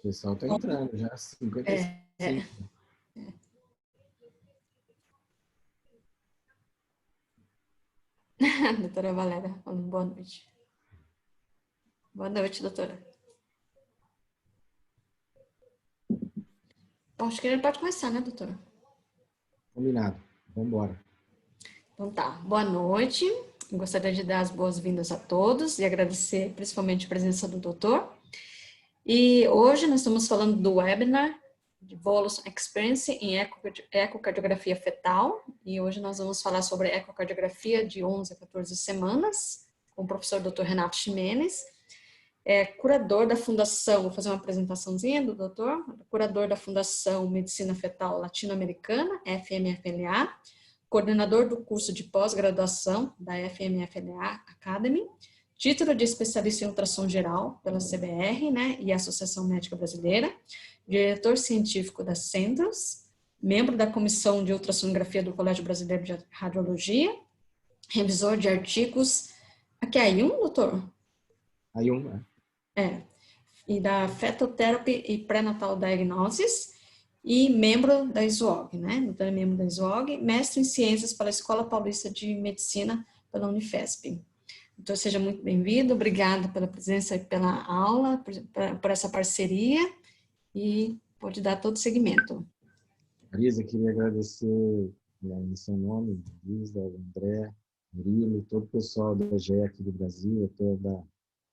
O pessoal está entrando já, 55. Doutora Valéria, falando boa noite. Boa noite, doutora. Bom, acho que a gente pode começar, né, doutora? Combinado. Vamos embora. Então tá, boa noite. Eu gostaria de dar as boas-vindas a todos e agradecer principalmente a presença do doutor. E hoje nós estamos falando do webinar de Bolus Experience em ecocardiografia fetal. E hoje nós vamos falar sobre ecocardiografia de 11 a 14 semanas, com o professor Dr. Renato Ximenes, curador da Fundação, vou fazer uma apresentaçãozinha do doutor, curador da Fundação Medicina Fetal Latino-Americana, FMFLA, coordenador do curso de pós-graduação da FMFLA Academy, título de especialista em ultrassom geral pela CBR, né, e Associação Médica Brasileira, diretor científico da Centros, membro da Comissão de Ultrassonografia do Colégio Brasileiro de Radiologia, revisor de artigos... Aqui é aí doutor? Aí um, E da Fetal Therapy e Prenatal Diagnosis, e membro da SWOG, né? Doutor membro da SWOG, mestre em ciências pela Escola Paulista de Medicina pela Unifesp. Então, seja muito bem-vindo, obrigada pela presença e pela aula, por essa parceria, e pode dar todo o seguimento. Marisa, queria agradecer em seu nome, Lisa, André, Murilo, todo o pessoal da GE aqui do Brasil, até da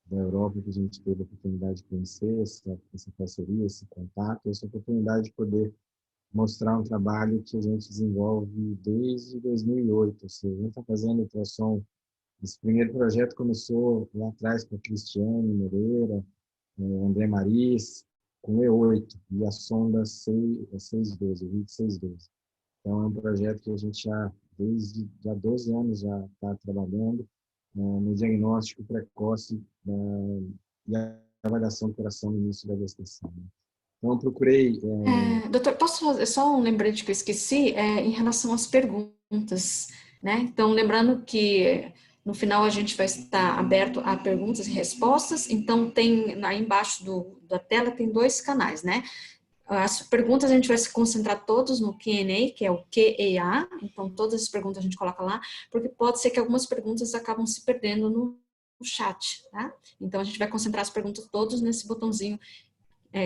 Europa, que a gente teve a oportunidade de conhecer essa parceria, esse contato, essa oportunidade de poder mostrar um trabalho que a gente desenvolve desde 2008. Ou seja, a gente está fazendo ultrassom. Esse primeiro projeto começou lá atrás com a Cristiane Moreira, André Maris, com o E8 e a sonda 612, o 2612. Então, é um projeto que a gente desde 12 anos já está trabalhando no diagnóstico precoce e a avaliação do coração no início da gestação. Então, eu procurei... Doutor, posso fazer só um lembrete que eu esqueci? Em relação às perguntas, né? Então, lembrando que no final a gente vai estar aberto a perguntas e respostas, então tem aí embaixo da tela tem 2 canais, né? As perguntas a gente vai se concentrar todos no Q&A, que é o QEA, então todas as perguntas a gente coloca lá, porque pode ser que algumas perguntas acabam se perdendo no chat, tá? Então a gente vai concentrar as perguntas todas nesse botãozinho,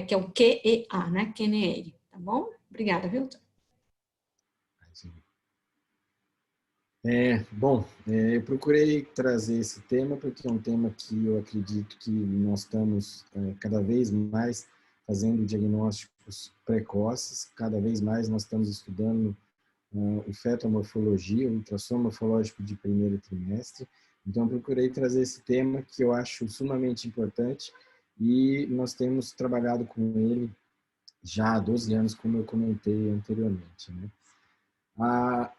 que é o QEA, né? Q&A, tá bom? Obrigada, viu? Bom, eu procurei trazer esse tema porque é um tema que eu acredito que nós estamos cada vez mais fazendo diagnósticos precoces, cada vez mais nós estamos estudando o fetomorfologia, o ultrassom morfológico de primeiro trimestre. Então, eu procurei trazer esse tema que eu acho sumamente importante e nós temos trabalhado com ele já há 12 anos, como eu comentei anteriormente, né? A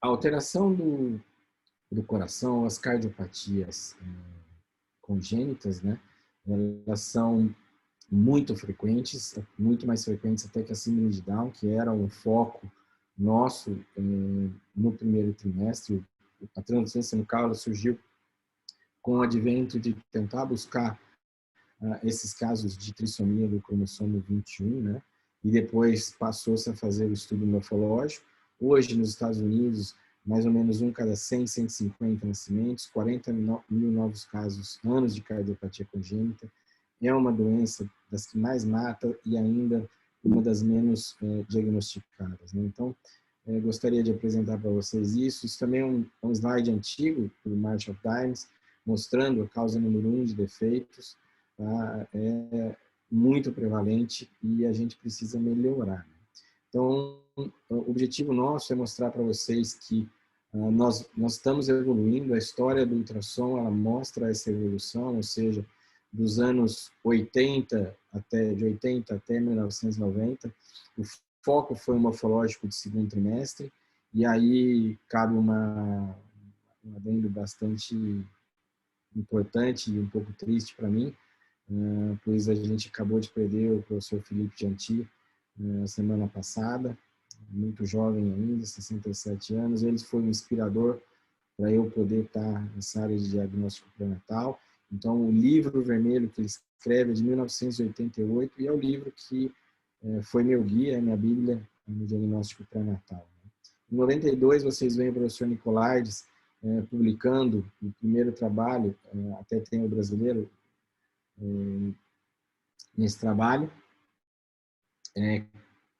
alteração do coração, as cardiopatias congênitas, né? Elas são muito frequentes, muito mais frequentes até que a síndrome de Down, que era um foco nosso no primeiro trimestre. A transferência nucal surgiu com o advento de tentar buscar esses casos de trissomia do cromossomo 21, né? E depois passou-se a fazer o estudo morfológico. Hoje, nos Estados Unidos, mais ou menos 1 cada 100, 150 nascimentos, 40 mil novos casos, anos de cardiopatia congênita. É uma doença das que mais mata e ainda uma das menos diagnosticadas, né? Então, gostaria de apresentar para vocês isso. Isso também é um slide antigo, do March of Dimes, mostrando a causa número 1 de defeitos. Tá? É muito prevalente e a gente precisa melhorar. Então, o objetivo nosso é mostrar para vocês que nós estamos evoluindo, a história do ultrassom ela mostra essa evolução, ou seja, dos anos 80 de 80 até 1990, o foco foi o morfológico de segundo trimestre, e aí cabe um adendo bastante importante e um pouco triste para mim, pois a gente acabou de perder o professor Felipe Gentil na semana passada, muito jovem ainda, 67 anos. Ele foi um inspirador para eu poder estar nessa área de diagnóstico pré-natal Então, o livro vermelho que ele escreve é de 1988 e é o livro que foi meu guia, minha bíblia no diagnóstico pré-natal. Em 92, vocês veem o professor Nicolaides publicando o primeiro trabalho, até tem o brasileiro nesse trabalho,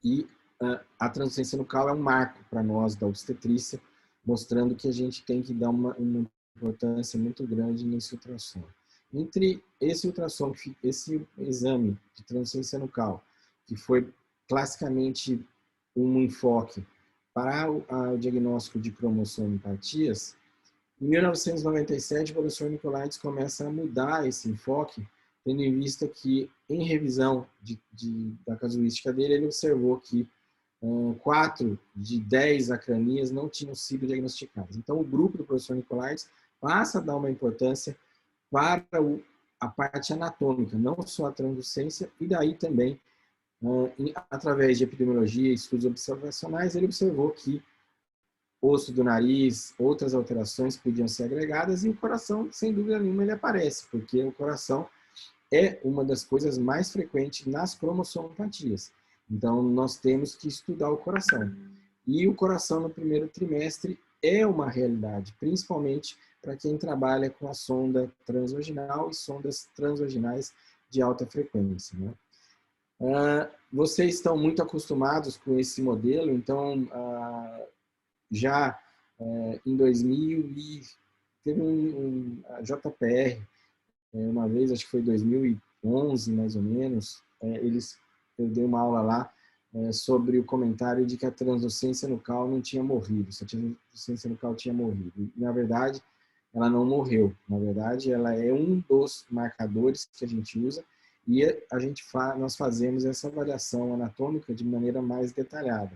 e a transociência nucal é um marco para nós da obstetrícia, mostrando que a gente tem que dar uma importância muito grande nesse ultrassom. Entre esse ultrassom, esse exame de transociência nucal, que foi classicamente um enfoque para o diagnóstico de cromossomopatias, em 1997, o professor Nicolaides começa a mudar esse enfoque, tendo em vista que, em revisão da casuística dele, ele observou que 4 de 10 acranias não tinham sido diagnosticadas. Então, o grupo do professor Nicolaides passa a dar uma importância para a parte anatômica, não só a translucência, e daí também, através de epidemiologia e estudos observacionais, ele observou que osso do nariz, outras alterações podiam ser agregadas e o coração, sem dúvida nenhuma, ele aparece, porque o coração é uma das coisas mais frequentes nas cromossomopatias. Então, nós temos que estudar o coração. E o coração no primeiro trimestre é uma realidade, principalmente para quem trabalha com a sonda transvaginal e sondas transvaginais de alta frequência, né? Vocês estão muito acostumados com esse modelo, então, já em 2000, teve a JPR, uma vez, acho que foi 2011, mais ou menos, eu dei uma aula lá sobre o comentário de que a transociência nucal não tinha morrido, se a transociência nucal tinha morrido. E, na verdade, ela não morreu. Na verdade, ela é um dos marcadores que a gente usa e nós fazemos essa avaliação anatômica de maneira mais detalhada.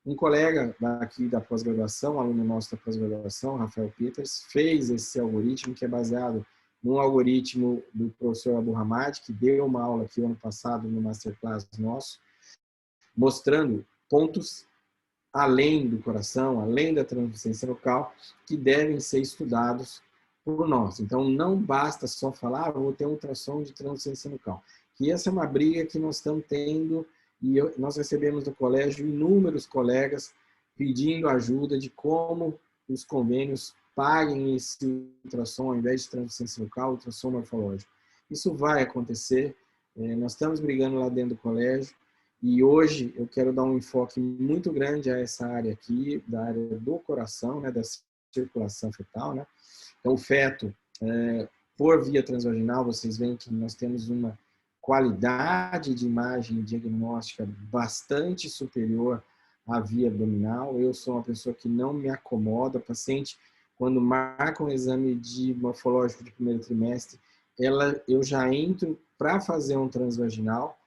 Um colega aqui da pós-graduação, aluno nosso da pós-graduação, Rafael Peters, fez esse algoritmo que é baseado num algoritmo do professor Abu Hamad, que deu uma aula aqui ano passado no Masterclass nosso, mostrando pontos além do coração, além da translucência nucal, que devem ser estudados por nós. Então, não basta só falar, vou ter um ultrassom de translucência nucal. Que essa é uma briga que nós estamos tendo e nós recebemos do colégio inúmeros colegas pedindo ajuda de como os convênios paguem esse ultrassom, ao invés de translucência nucal, ultrassom morfológico. Isso vai acontecer, nós estamos brigando lá dentro do colégio, e hoje eu quero dar um enfoque muito grande a essa área aqui, da área do coração, né, da circulação fetal, né? Então, o feto, por via transvaginal, vocês veem que nós temos uma qualidade de imagem diagnóstica bastante superior à via abdominal. Eu sou uma pessoa que não me acomoda. Paciente, quando marca um exame de morfológico de primeiro trimestre, eu já entro para fazer um transvaginal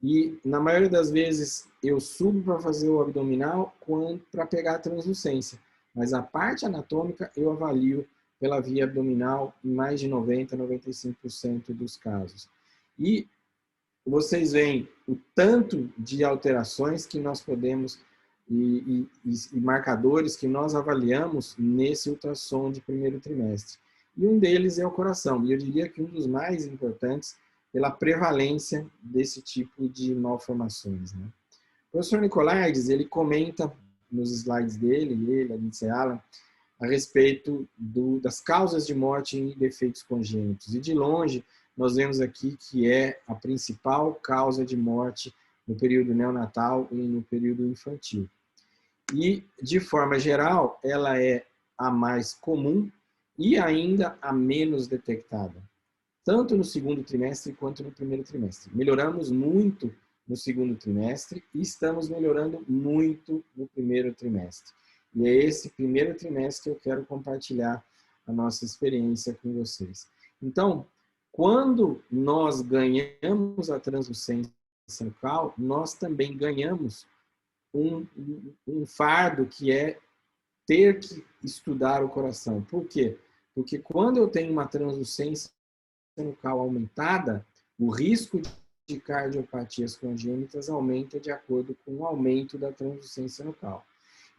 e, na maioria das vezes, eu subo para fazer o abdominal para pegar a translucência. Mas a parte anatômica eu avalio pela via abdominal em mais de 90%, 95% dos casos. E vocês veem o tanto de alterações que nós podemos e marcadores que nós avaliamos nesse ultrassom de primeiro trimestre. E um deles é o coração. E eu diria que um dos mais importantes pela prevalência desse tipo de malformações, né? O professor Nicolaides, ele comenta nos slides dele, a Lindsay Allen, a respeito das causas de morte em defeitos congênitos. E de longe, nós vemos aqui que é a principal causa de morte no período neonatal e no período infantil. E, de forma geral, ela é a mais comum e ainda a menos detectada, tanto no segundo trimestre quanto no primeiro trimestre. Melhoramos muito no segundo trimestre e estamos melhorando muito no primeiro trimestre. E é esse primeiro trimestre que eu quero compartilhar a nossa experiência com vocês. Então, quando nós ganhamos a translucência nucal, nós também ganhamos um fardo que é ter que estudar o coração. Por quê? Porque quando eu tenho uma translucência nucal aumentada, o risco de cardiopatias congênitas aumenta de acordo com o aumento da translucência nucal.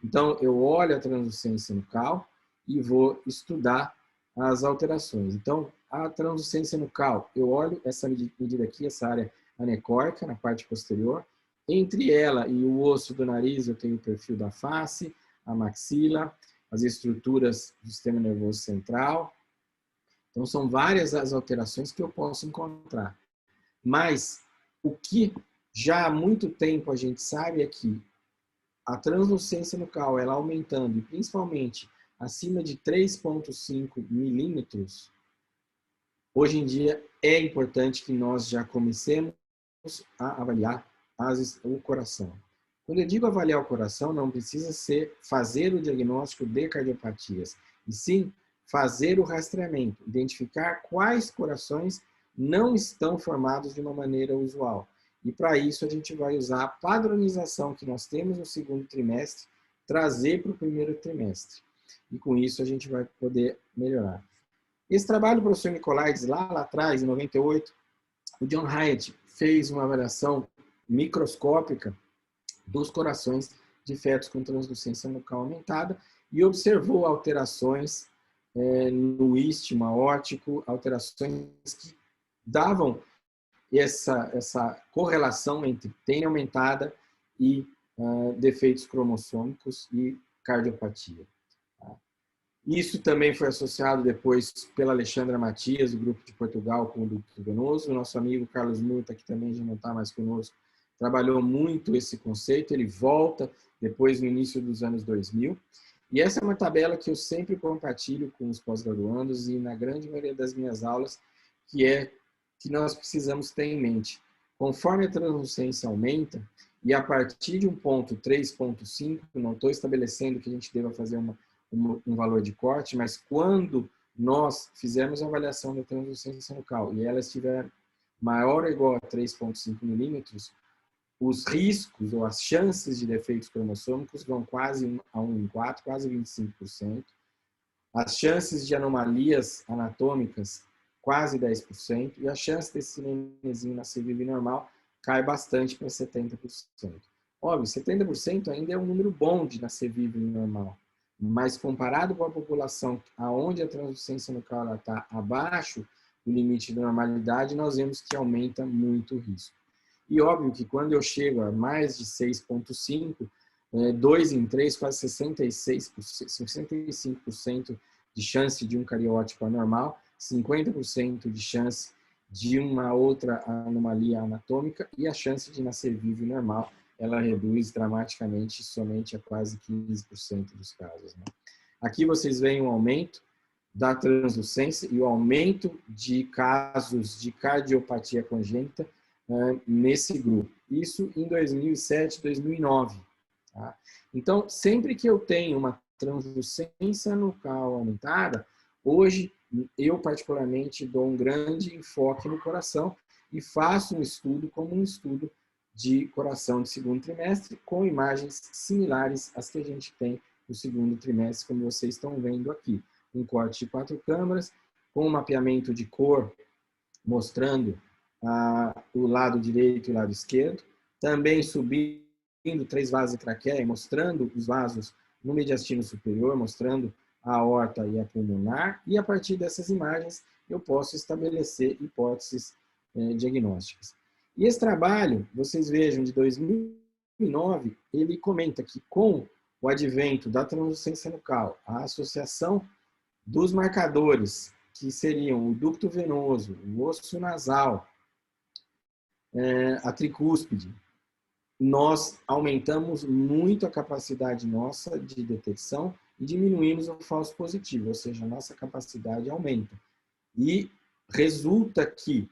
Então, eu olho a translucência nucal e vou estudar as alterações. Então, a translucência nucal, eu olho essa medida aqui, essa área anecóica, na parte posterior. Entre ela e o osso do nariz, eu tenho o perfil da face, a maxila, as estruturas do sistema nervoso central. Então, são várias as alterações que eu posso encontrar. Mas, o que já há muito tempo a gente sabe é que a translucência nucal, ela aumentando, e principalmente acima de 3,5 milímetros, hoje em dia é importante que nós já comecemos a avaliar o coração. Quando eu digo avaliar o coração, não precisa ser fazer o diagnóstico de cardiopatias, e sim fazer o rastreamento, identificar quais corações não estão formados de uma maneira usual. E para isso a gente vai usar a padronização que nós temos no segundo trimestre, trazer para o primeiro trimestre. E com isso a gente vai poder melhorar. Esse trabalho do professor Nicolaides, lá atrás, em 98, o John Hyatt fez uma avaliação microscópica dos corações de fetos com translucência nucal aumentada e observou alterações no istmo aórtico, alterações que davam essa correlação entre tênia aumentada e defeitos cromossômicos e cardiopatia. Isso também foi associado depois pela Alexandra Matias, do grupo de Portugal, com o ducto venoso. O nosso amigo Carlos Murta, que também já não está mais conosco, trabalhou muito esse conceito. Ele volta depois no início dos anos 2000. E essa é uma tabela que eu sempre compartilho com os pós-graduandos e na grande maioria das minhas aulas, que é que nós precisamos ter em mente. Conforme a translucência aumenta, e a partir de um ponto 3,5, não estou estabelecendo que a gente deva fazer um valor de corte, mas quando nós fizermos a avaliação da translucência nucal e ela estiver maior ou igual a 3,5 milímetros, os riscos ou as chances de defeitos cromossômicos vão quase a 1 em 4, quase 25%. As chances de anomalias anatômicas, quase 10%. E a chance desse nenenzinho nascer vivo e normal cai bastante para 70%. Óbvio, 70% ainda é um número bom de nascer vivo e normal. Mas comparado com a população onde a translucência nucal está abaixo do limite da normalidade, nós vemos que aumenta muito o risco. E óbvio que quando eu chego a mais de 6,5, 2 em 3, quase 65% de chance de um cariótipo anormal, 50% de chance de uma outra anomalia anatômica e a chance de nascer vivo e normal, ela reduz dramaticamente somente a quase 15% dos casos. Né? Aqui vocês veem um aumento da translucência e o aumento de casos de cardiopatia congênita nesse grupo. Isso em 2007, 2009. Tá? Então, sempre que eu tenho uma translucência nucal aumentada, hoje eu particularmente dou um grande enfoque no coração e faço um estudo como um estudo de coração de segundo trimestre, com imagens similares às que a gente tem no segundo trimestre, como vocês estão vendo aqui. Um corte de 4 câmaras, com um mapeamento de cor, mostrando o lado direito e o lado esquerdo. Também subindo 3 vasos de traqueia, mostrando os vasos no mediastino superior, mostrando a aorta e a pulmonar. E a partir dessas imagens, eu posso estabelecer hipóteses diagnósticas. E esse trabalho, vocês vejam, de 2009, ele comenta que com o advento da translucência nucal, a associação dos marcadores, que seriam o ducto venoso, o osso nasal, a tricúspide, nós aumentamos muito a capacidade nossa de detecção e diminuímos o falso positivo, ou seja, a nossa capacidade aumenta. E resulta que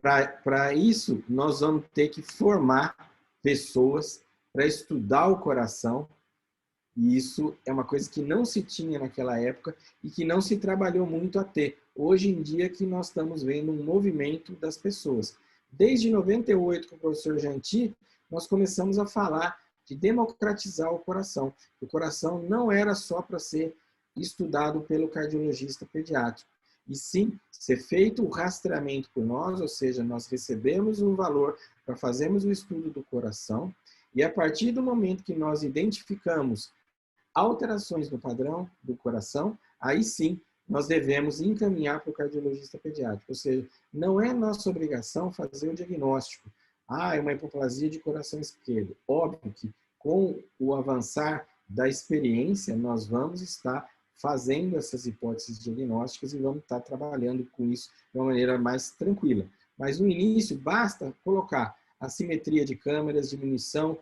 para isso, nós vamos ter que formar pessoas para estudar o coração, e isso é uma coisa que não se tinha naquela época e que não se trabalhou muito a ter. Hoje em dia que nós estamos vendo um movimento das pessoas. Desde 98, com o professor Janti, nós começamos a falar de democratizar o coração. O coração não era só para ser estudado pelo cardiologista pediátrico, e sim ser feito o rastreamento por nós, ou seja, nós recebemos um valor para fazermos o estudo do coração, e a partir do momento que nós identificamos alterações no padrão do coração, aí sim nós devemos encaminhar para o cardiologista pediátrico. Ou seja, não é nossa obrigação fazer o diagnóstico. É uma hipoplasia de coração esquerdo. Óbvio que com o avançar da experiência, nós vamos estar fazendo essas hipóteses diagnósticas e vamos estar trabalhando com isso de uma maneira mais tranquila. Mas no início, basta colocar assimetria de câmeras, diminuição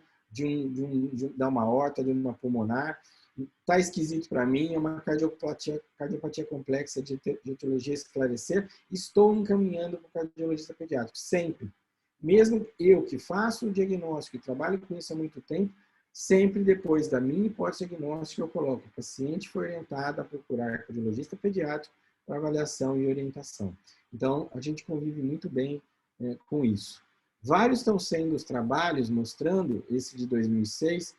da uma aorta, de uma pulmonar. Está esquisito para mim, é uma cardiopatia complexa de etiologia esclarecer. Estou encaminhando para o cardiologista pediátrico, sempre. Mesmo eu que faço o diagnóstico e trabalho com isso há muito tempo, sempre depois da minha hipótese diagnóstica eu coloco: o paciente foi orientado a procurar cardiologista pediátrico para avaliação e orientação. Então, a gente convive muito bem com isso. Vários estão sendo os trabalhos mostrando, esse de 2006,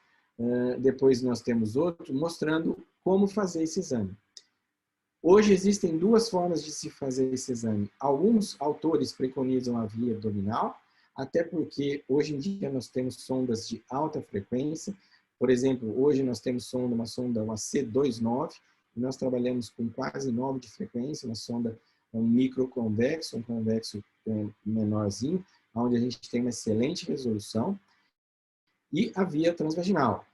depois nós temos outro, mostrando como fazer esse exame. Hoje existem duas formas de se fazer esse exame. Alguns autores preconizam a via abdominal, até porque hoje em dia nós temos sondas de alta frequência. Por exemplo, hoje nós temos uma sonda C29, e nós trabalhamos com quase 9 de frequência, uma sonda microconvexo, um convexo menorzinho, onde a gente tem uma excelente resolução, e a via transvaginal.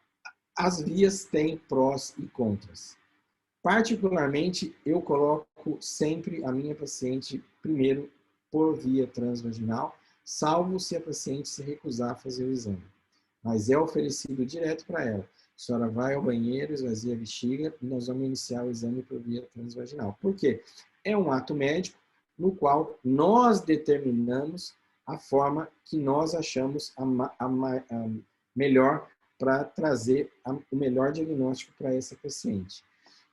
As vias têm prós e contras. Particularmente, eu coloco sempre a minha paciente primeiro por via transvaginal, salvo se a paciente se recusar a fazer o exame. Mas é oferecido direto para ela. A senhora vai ao banheiro, esvazia a bexiga e nós vamos iniciar o exame por via transvaginal. Por quê? É um ato médico no qual nós determinamos a forma que nós achamos a melhor para trazer o melhor diagnóstico para essa paciente.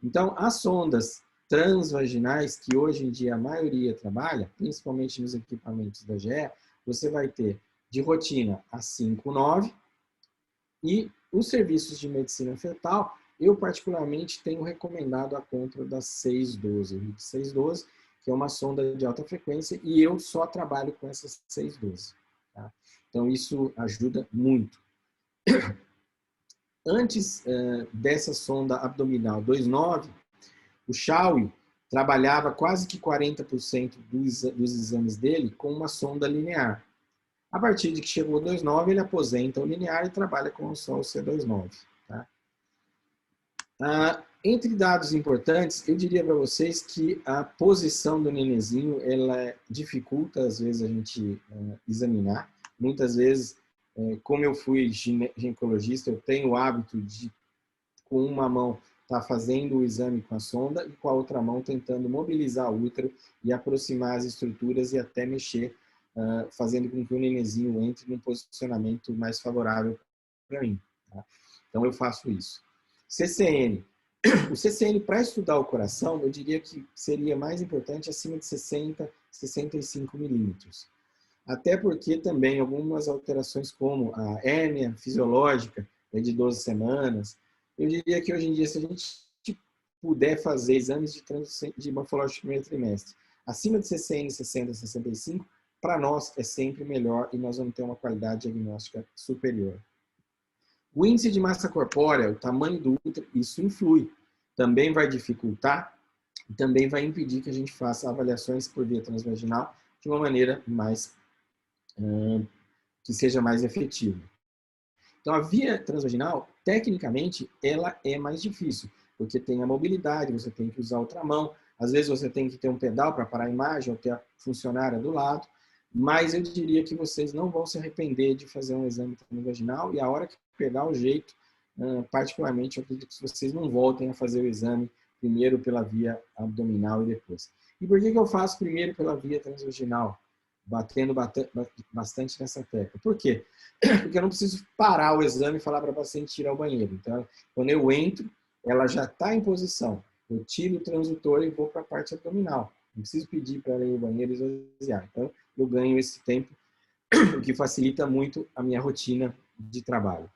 Então, as sondas transvaginais, que hoje em dia a maioria trabalha, principalmente nos equipamentos da GE, você vai ter de rotina a 5-9 e os serviços de medicina fetal, eu particularmente tenho recomendado a compra da 612, o 612, que é uma sonda de alta frequência, e eu só trabalho com essas 612. Tá? Então, isso ajuda muito. Antes dessa sonda abdominal 2.9, o Shawi trabalhava quase que 40% dos exames dele com uma sonda linear. A partir de que chegou o 2.9, ele aposenta o linear e trabalha com só o C29. Tá? Entre dados importantes, eu diria para vocês que a posição do nenenzinho, ela dificulta, às vezes, a gente examinar. Muitas vezes, como eu fui ginecologista, eu tenho o hábito de, com uma mão, estar fazendo o exame com a sonda e com a outra mão tentando mobilizar o útero e aproximar as estruturas e até mexer, fazendo com que o nenenzinho entre num posicionamento mais favorável para mim. Tá? Então, eu faço isso. CCN. O CCN, para estudar o coração, eu diria que seria mais importante acima de 60, 65 milímetros. Até porque também algumas alterações como a hérnia fisiológica de 12 semanas, eu diria que hoje em dia, se a gente puder fazer exames de morfológico de primeiro trimestre acima de CCN 60, 65, para nós é sempre melhor e nós vamos ter uma qualidade diagnóstica superior. O índice de massa corpórea, o tamanho do útero, isso influi. Também vai dificultar e também vai impedir que a gente faça avaliações por via transvaginal de uma maneira mais que seja mais efetiva. Então, a via transvaginal, tecnicamente, ela é mais difícil, porque tem a mobilidade, você tem que usar outra mão, às vezes você tem que ter um pedal para parar a imagem, ou ter a funcionária do lado, mas eu diria que vocês não vão se arrepender de fazer um exame transvaginal e a hora que pegar o jeito, particularmente, eu acredito que vocês não voltem a fazer o exame primeiro pela via abdominal e depois. E por que eu faço primeiro pela via transvaginal? Batendo bastante nessa tecla. Por quê? Porque eu não preciso parar o exame e falar para a paciente tirar o banheiro. Então, quando eu entro, ela já está em posição. Eu tiro o transdutor e vou para a parte abdominal. Não preciso pedir para ela ir ao banheiro e esvaziar. Então, eu ganho esse tempo, o que facilita muito a minha rotina de trabalho.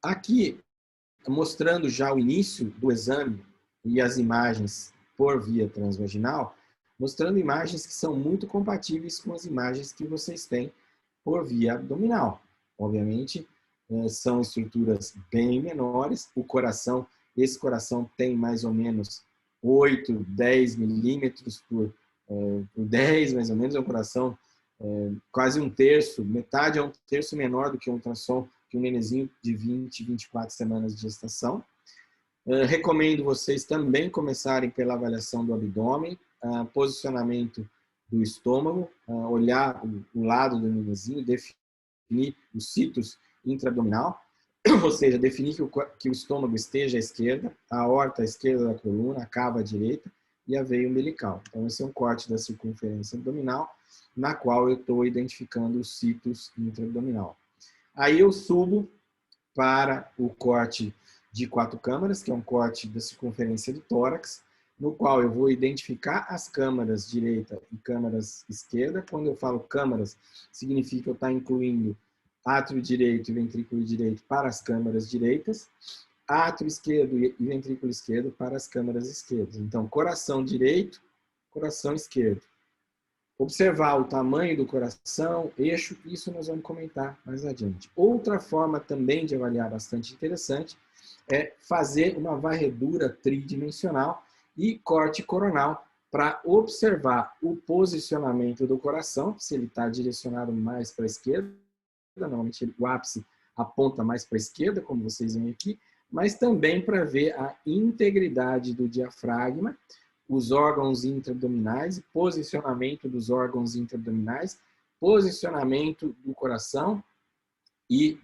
Aqui, mostrando já o início do exame e as imagens por via transvaginal, mostrando imagens que são muito compatíveis com as imagens que vocês têm por via abdominal. Obviamente, são estruturas bem menores, o coração esse coração tem mais ou menos 8, 10 milímetros por 10, mais ou menos, é um coração quase um terço, metade é um terço menor do que um ultrassom, que um nenenzinho de 20, 24 semanas de gestação. Recomendo vocês também começarem pela avaliação do abdômen, posicionamento do estômago, olhar o lado do nenenzinho, definir os sítios intraabdominal, ou seja, definir que o estômago esteja à esquerda, a aorta à esquerda da coluna, a cava à direita e a veia umbilical. Então, esse é um corte da circunferência abdominal, na qual eu estou identificando os sítios intraabdominal. Aí eu subo para o corte de 4 câmaras, que é um corte da circunferência do tórax, no qual eu vou identificar as câmaras direita e câmaras esquerda. Quando eu falo câmaras, significa eu estar incluindo átrio direito e ventrículo direito para as câmaras direitas, átrio esquerdo e ventrículo esquerdo para as câmaras esquerdas. Então, coração direito, coração esquerdo. Observar o tamanho do coração, eixo, isso nós vamos comentar mais adiante. Outra forma também de avaliar bastante interessante é fazer uma varredura tridimensional e corte coronal para observar o posicionamento do coração, se ele está direcionado mais para a esquerda, normalmente o ápice aponta mais para a esquerda, como vocês veem aqui, mas também para ver a integridade do diafragma, os órgãos intraabdominais, posicionamento dos órgãos intraabdominais, posicionamento do coração e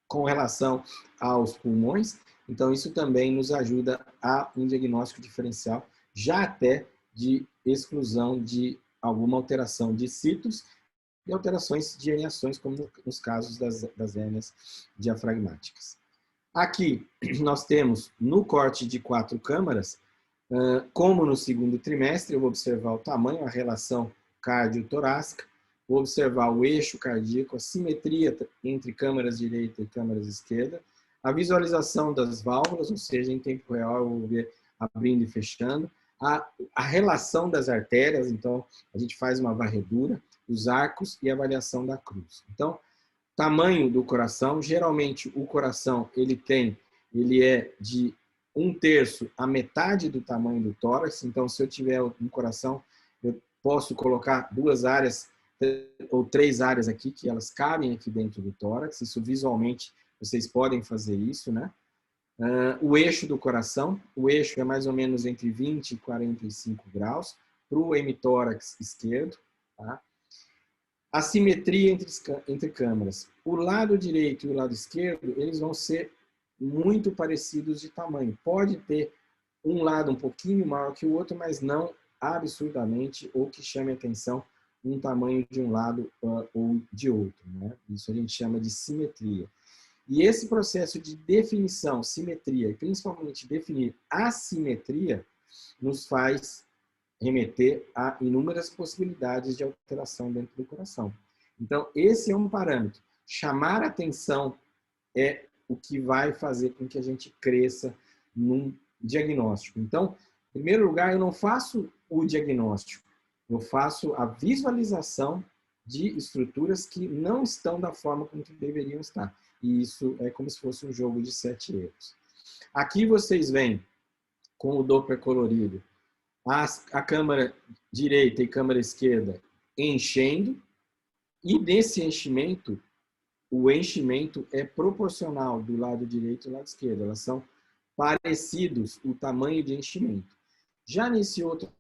com relação aos pulmões. Então, isso também nos ajuda a um diagnóstico diferencial, já até de exclusão de alguma alteração de sítios e alterações de herniações, como nos casos das hérnias diafragmáticas. Aqui, nós temos, no corte de 4 câmaras, como no segundo trimestre, eu vou observar o tamanho, a relação cardio-torácica, vou observar o eixo cardíaco, a simetria entre câmaras direita e câmaras esquerda, a visualização das válvulas, ou seja, em tempo real eu vou ver abrindo e fechando, a relação das artérias, então a gente faz uma varredura, os arcos e a avaliação da cruz. Então, tamanho do coração, geralmente o coração ele é de 1/3 a metade do tamanho do tórax, então se eu tiver um coração, eu posso colocar 2 áreas ou 3 áreas aqui, que elas cabem aqui dentro do tórax, isso visualmente vocês podem fazer isso, né? O eixo do coração, o eixo é mais ou menos entre 20 e 45 graus, para o hemitórax esquerdo, tá? A simetria entre câmaras. O lado direito e o lado esquerdo, eles vão ser muito parecidos de tamanho. Pode ter um lado um pouquinho maior que o outro, mas não absurdamente, ou que chame atenção um tamanho de um lado ou de outro, né? Isso a gente chama de simetria. E esse processo de definição, simetria, e principalmente definir assimetria, nos faz remeter a inúmeras possibilidades de alteração dentro do coração. Então, esse é um parâmetro. Chamar atenção é o que vai fazer com que a gente cresça num diagnóstico. Então, em primeiro lugar, eu não faço o diagnóstico, eu faço a visualização de estruturas que não estão da forma como que deveriam estar. E isso é como se fosse um jogo de 7 erros. Aqui vocês veem, com o Doppler colorido, a câmara direita e câmara esquerda enchendo, e nesse enchimento, o enchimento é proporcional do lado direito e do lado esquerdo. Elas são parecidos o tamanho de enchimento. Já nesse outro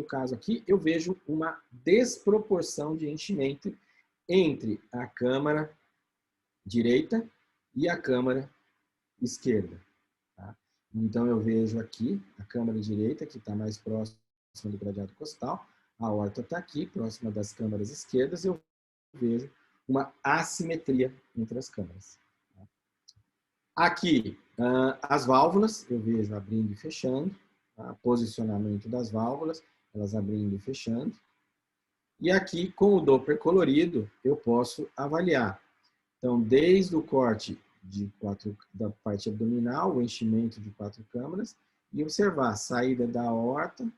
caso aqui, eu vejo uma desproporção de enchimento entre a câmara direita e a câmara esquerda. Tá? Então, eu vejo aqui a câmara direita, que está mais próxima do gradeado costal, a aorta está aqui, próxima das câmaras esquerdas, eu vejo uma assimetria entre as câmaras. Aqui, as válvulas, eu vejo abrindo e fechando, tá? Posicionamento das válvulas, elas abrindo e fechando. E aqui, com o Doppler colorido, eu posso avaliar. Então, desde o corte da parte abdominal, o enchimento de 4 câmaras, e observar a saída da aorta,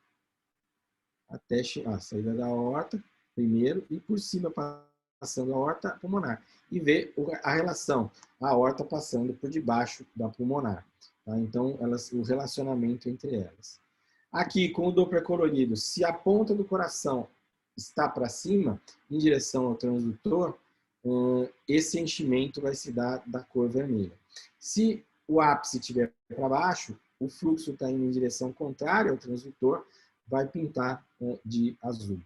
até a saída da aorta, primeiro, e por cima passando a aorta pulmonar. E ver a relação, a aorta passando por debaixo da pulmonar. Tá? Então, o relacionamento entre elas. Aqui, com o Doppler colorido, se a ponta do coração está para cima, em direção ao transdutor, esse enchimento vai se dar da cor vermelha. Se o ápice estiver para baixo, o fluxo está indo em direção contrária ao transdutor, vai pintar de azul.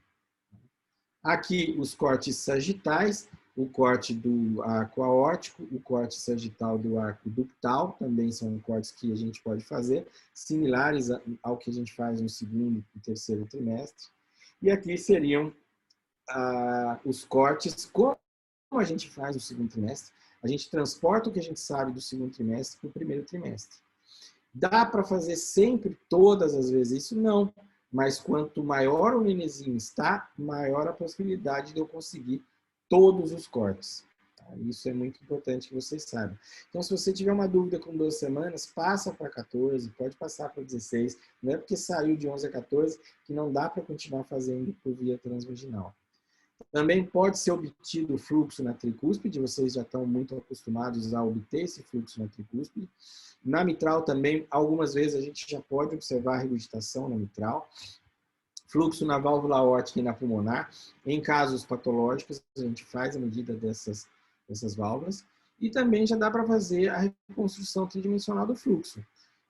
Aqui, os cortes sagitais, o corte do arco aórtico, o corte sagital do arco ductal, também são cortes que a gente pode fazer, similares ao que a gente faz no segundo e terceiro trimestre. E aqui seriam os cortes, como a gente faz no segundo trimestre, a gente transporta o que a gente sabe do segundo trimestre para o primeiro trimestre. Dá para fazer sempre, todas as vezes isso? Não. Mas quanto maior o nenenzinho está, maior a possibilidade de eu conseguir todos os cortes. Isso é muito importante que vocês saibam. Então, se você tiver uma dúvida com 12 semanas, passa para 14, pode passar para 16. Não é porque saiu de 11 a 14 que não dá para continuar fazendo por via transvaginal. Também pode ser obtido o fluxo na tricúspide, vocês já estão muito acostumados a obter esse fluxo na tricúspide. Na mitral também, algumas vezes a gente já pode observar a regurgitação na mitral. Fluxo na válvula aórtica e na pulmonar. Em casos patológicos, a gente faz a medida dessas válvulas. E também já dá para fazer a reconstrução tridimensional do fluxo.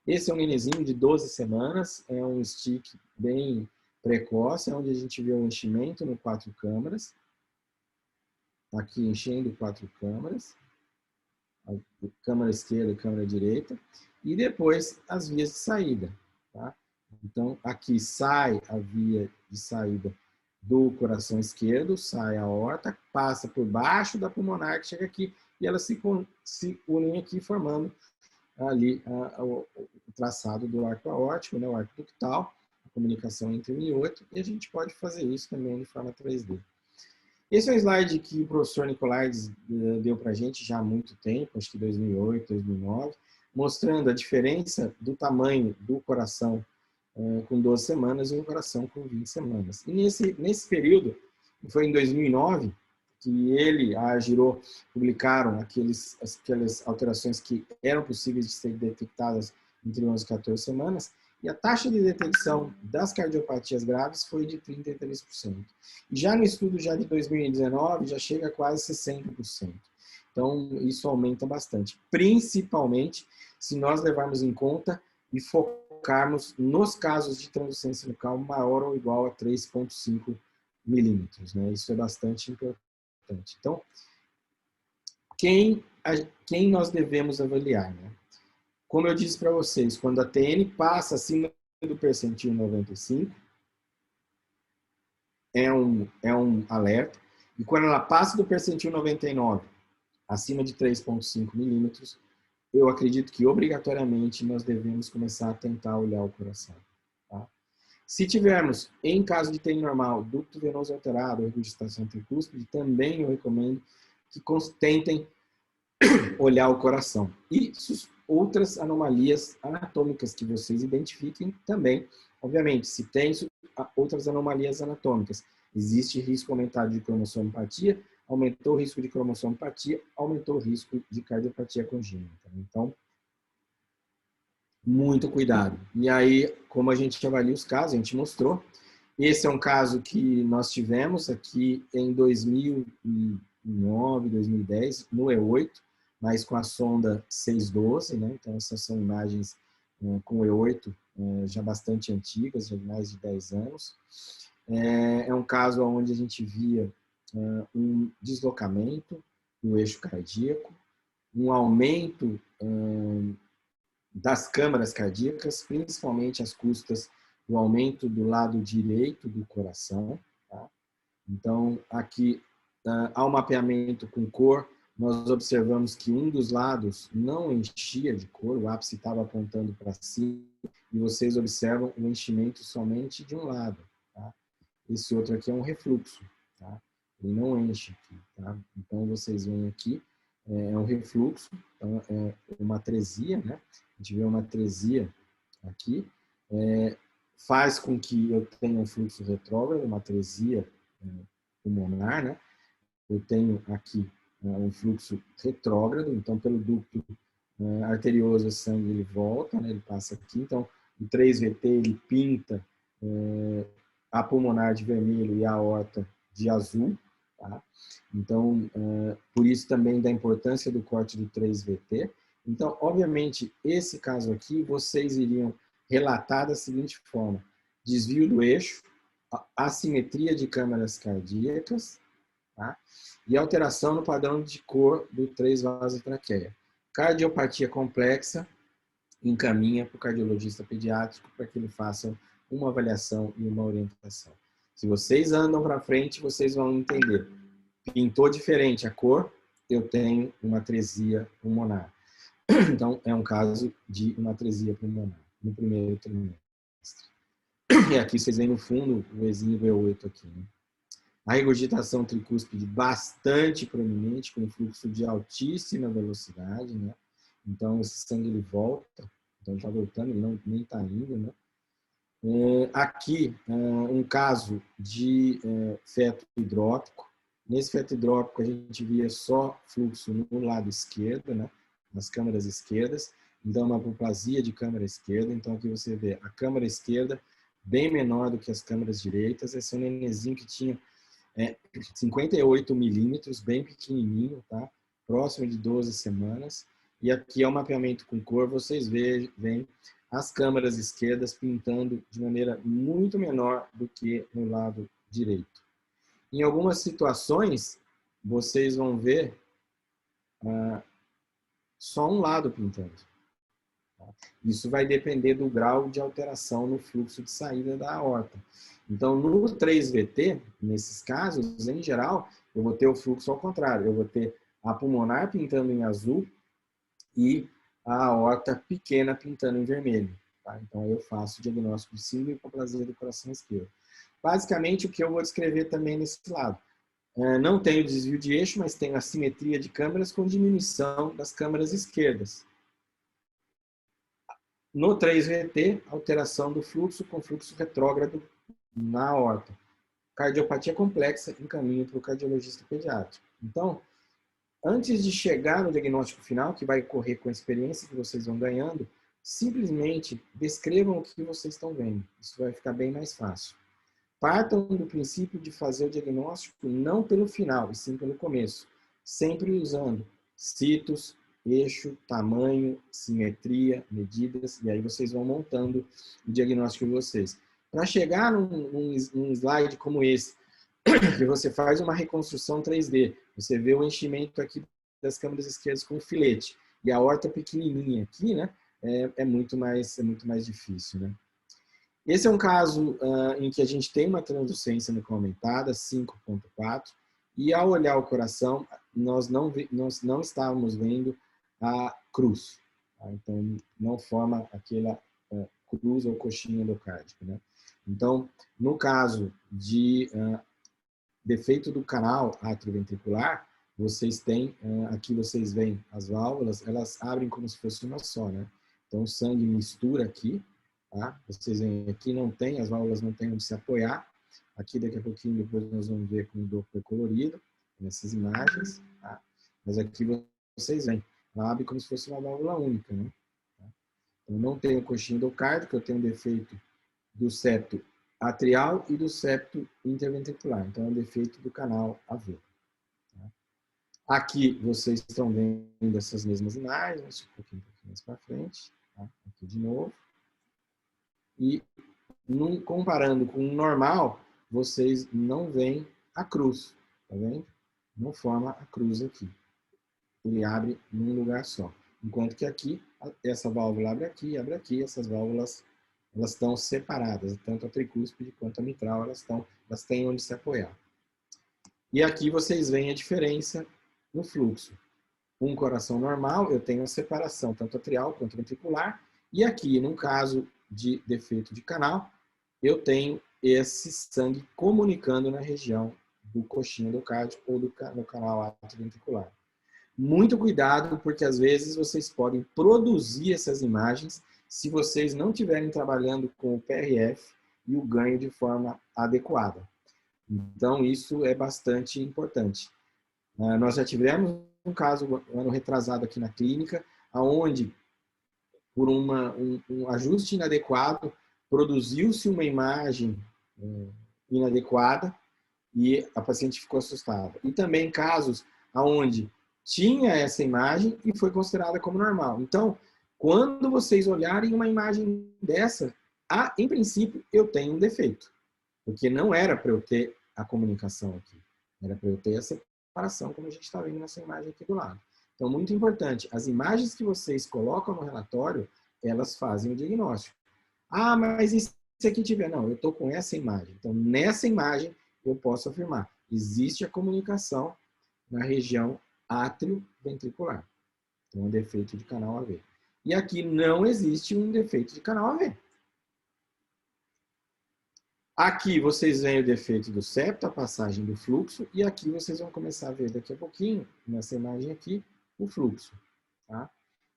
Esse é um nenenzinho de 12 semanas, é um stick bem precoce, onde a gente vê um enchimento no 4 câmaras. Aqui enchendo 4 câmaras. A câmara esquerda e câmara direita. E depois as vias de saída. Tá? Então, aqui sai a via de saída do coração esquerdo, sai a aorta, passa por baixo da pulmonar, que chega aqui, e elas se unem aqui, formando ali o traçado do arco aórtico, né, o arco ductal, a comunicação entre o 1 e 8, e a gente pode fazer isso também de forma 3D. Esse é um slide que o professor Nicolaides deu para a gente já há muito tempo, acho que 2008, 2009, mostrando a diferença do tamanho do coração com 12 semanas e um coração com 20 semanas. E nesse período, foi em 2009, que ele e a Giro publicaram aquelas alterações que eram possíveis de serem detectadas entre 11 e 14 semanas, e a taxa de detecção das cardiopatias graves foi de 33%. E já no estudo já de 2019, já chega a quase 60%. Então, isso aumenta bastante, principalmente se nós levarmos em conta e focarmos nos casos de translucência nucal maior ou igual a 3,5 milímetros. Né? Isso é bastante importante. Então, quem nós devemos avaliar? Né? Como eu disse para vocês, quando a TN passa acima do percentil 95, é um alerta. E quando ela passa do percentil 99, acima de 3,5 milímetros, eu acredito que obrigatoriamente nós devemos começar a tentar olhar o coração. Tá? Se tivermos, em caso de TN normal, ducto venoso alterado ou regurgitação tricúspide, também eu recomendo que tentem olhar o coração. E outras anomalias anatômicas que vocês identifiquem também. Obviamente, se tem outras anomalias anatômicas, existe risco aumentado de cromossomopatia, aumentou o risco de cromossomopatia, aumentou o risco de cardiopatia congênita. Então, muito cuidado. E aí, como a gente avalia os casos, a gente mostrou. Esse é um caso que nós tivemos aqui em 2009, 2010, no E8, mas com a sonda 612, né? Então, essas são imagens com o E8 já bastante antigas, já de mais de 10 anos. É um caso onde a gente via um deslocamento do eixo cardíaco, um aumento das câmaras cardíacas, principalmente as custas do aumento do lado direito do coração. Tá? Então, aqui, ao mapeamento com cor, nós observamos que um dos lados não enchia de cor, o ápice estava apontando para cima, e vocês observam o enchimento somente de um lado. Tá? Esse outro aqui é um refluxo, tá? Ele não enche aqui. Tá? Então, vocês veem aqui, é um refluxo, então é uma atresia, né? A gente vê uma atresia aqui, faz com que eu tenha um fluxo retrógrado, uma atresia pulmonar, né? Eu tenho aqui um fluxo retrógrado, então pelo ducto arterioso, o sangue ele volta, né? Ele passa aqui. Então, o 3VT ele pinta a pulmonar de vermelho e a aorta de azul. Tá? Então, por isso também da importância do corte do 3VT. Então, obviamente, esse caso aqui, vocês iriam relatar da seguinte forma: desvio do eixo, assimetria de câmaras cardíacas, tá? E alteração no padrão de cor do 3 vasos traqueia. Cardiopatia complexa, encaminha para o cardiologista pediátrico para que ele faça uma avaliação e uma orientação. Se vocês andam para frente, vocês vão entender. Pintou diferente a cor, eu tenho uma atresia pulmonar. Então, é um caso de uma atresia pulmonar no primeiro trimestre. E aqui vocês veem no fundo o exílio V8 aqui, né? A regurgitação tricúspide bastante proeminente, com fluxo de altíssima velocidade, né? Então, esse sangue ele volta, então está voltando, ele nem está indo, né? Aqui, um caso de feto hidrópico. Nesse feto hidrópico, a gente via só fluxo no lado esquerdo, né? Nas câmaras esquerdas. Então, uma apoplasia de câmara esquerda. Então, aqui você vê a câmara esquerda bem menor do que as câmaras direitas. Esse é um nenenzinho que tinha 58 milímetros, bem pequenininho, tá? Próximo de 12 semanas. E aqui é o mapeamento com cor. Vocês veem as câmaras esquerdas pintando de maneira muito menor do que no lado direito. Em algumas situações, vocês vão ver só um lado pintando. Isso vai depender do grau de alteração no fluxo de saída da aorta. Então, no 3VT, nesses casos, em geral, eu vou ter o fluxo ao contrário. Eu vou ter a pulmonar pintando em azul e a aorta pequena pintando em vermelho. Tá? Então, eu faço o diagnóstico de síndrome de hipoplasia do coração esquerdo. Basicamente, o que eu vou descrever também nesse lado. Não tenho desvio de eixo, mas tenho assimetria de câmaras com diminuição das câmaras esquerdas. No 3VT, alteração do fluxo com fluxo retrógrado na aorta. Cardiopatia complexa, encaminho para o cardiologista pediátrico. Então, antes de chegar no diagnóstico final, que vai ocorrer com a experiência que vocês vão ganhando, simplesmente descrevam o que vocês estão vendo. Isso vai ficar bem mais fácil. Partam do princípio de fazer o diagnóstico não pelo final, e sim pelo começo. Sempre usando citos, eixo, tamanho, simetria, medidas, e aí vocês vão montando o diagnóstico de vocês. Para chegar num slide como esse, que você faz uma reconstrução 3D, você vê o enchimento aqui das câmaras esquerdas com filete, e a aorta pequenininha aqui, né, é muito mais difícil, né? Esse é um caso em que a gente tem uma translucência aumentada, 5.4, e ao olhar o coração, nós não estávamos vendo a cruz. Tá? Então, não forma aquela cruz ou coxinha endocárdica, né? Então, no caso de defeito do canal atrioventricular, vocês têm, aqui vocês veem as válvulas, elas abrem como se fosse uma só, né? Então, o sangue mistura aqui, tá? Vocês veem aqui não tem, as válvulas não têm onde se apoiar. Aqui daqui a pouquinho depois nós vamos ver com o Doppler colorido, nessas imagens, tá? Mas aqui vocês veem, ela abre como se fosse uma válvula única, né? Eu não tenho coxinha endocárdica, eu tenho defeito do septo atrial e do septo interventricular. Então, é um defeito do canal AV. Aqui vocês estão vendo essas mesmas imagens, um pouquinho mais para frente, tá? Aqui de novo. E comparando com o normal, vocês não veem a cruz, tá vendo? Não forma a cruz aqui. Ele abre num lugar só. Enquanto que aqui, essa válvula abre aqui, essas válvulas elas estão separadas, tanto a tricúspide quanto a mitral, elas têm onde se apoiar. E aqui vocês veem a diferença no fluxo. Um coração normal, eu tenho a separação tanto atrial quanto ventricular, e aqui, num caso de defeito de canal, eu tenho esse sangue comunicando na região do coxinha endocárdico ou no canal atrioventricular. Muito cuidado, porque às vezes vocês podem produzir essas imagens se vocês não estiverem trabalhando com o PRF e o ganho de forma adequada. Então, isso é bastante importante. Nós já tivemos um caso, um ano retrasado aqui na clínica, onde, por um ajuste inadequado, produziu-se uma imagem inadequada e a paciente ficou assustada. E também casos onde tinha essa imagem e foi considerada como normal. Então, quando vocês olharem uma imagem dessa, em princípio, eu tenho um defeito. Porque não era para eu ter a comunicação aqui. Era para eu ter a separação, como a gente está vendo nessa imagem aqui do lado. Então, muito importante, as imagens que vocês colocam no relatório, elas fazem o diagnóstico. Ah, mas e se aqui tiver? Não, eu estou com essa imagem. Então, nessa imagem, eu posso afirmar. Existe a comunicação na região átrio-ventricular. Então, um defeito de canal AV. E aqui não existe um defeito de canal AV. Aqui vocês veem o defeito do septo, a passagem do fluxo, e aqui vocês vão começar a ver daqui a pouquinho, nessa imagem aqui, o fluxo. Tá?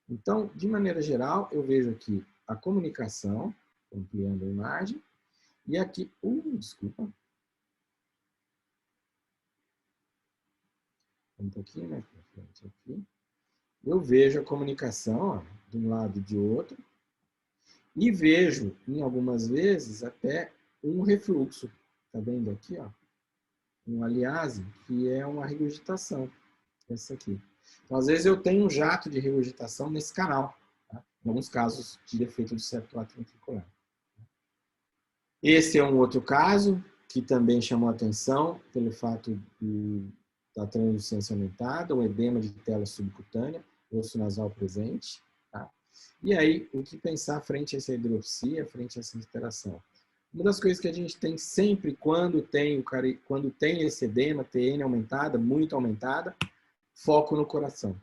Então, de maneira geral, eu vejo aqui a comunicação, ampliando a imagem, e aqui, desculpa. Um pouquinho mais para frente aqui. Eu vejo a comunicação, ó, de um lado e de outro, e vejo, em algumas vezes, até um refluxo. Tá vendo aqui, ó? Um aliase, que é uma regurgitação. Essa aqui. Então, às vezes, eu tenho um jato de regurgitação nesse canal. Tá? Em alguns casos de defeito do septo atrioventricular. Esse é um outro caso que também chamou a atenção pelo fato da translucência aumentada, o edema de tela subcutânea, osso nasal presente. Tá? E aí, o que pensar frente a essa hidropsia, frente a essa interação? Uma das coisas que a gente tem sempre quando tem esse edema, TN aumentada, muito aumentada, foco no coração.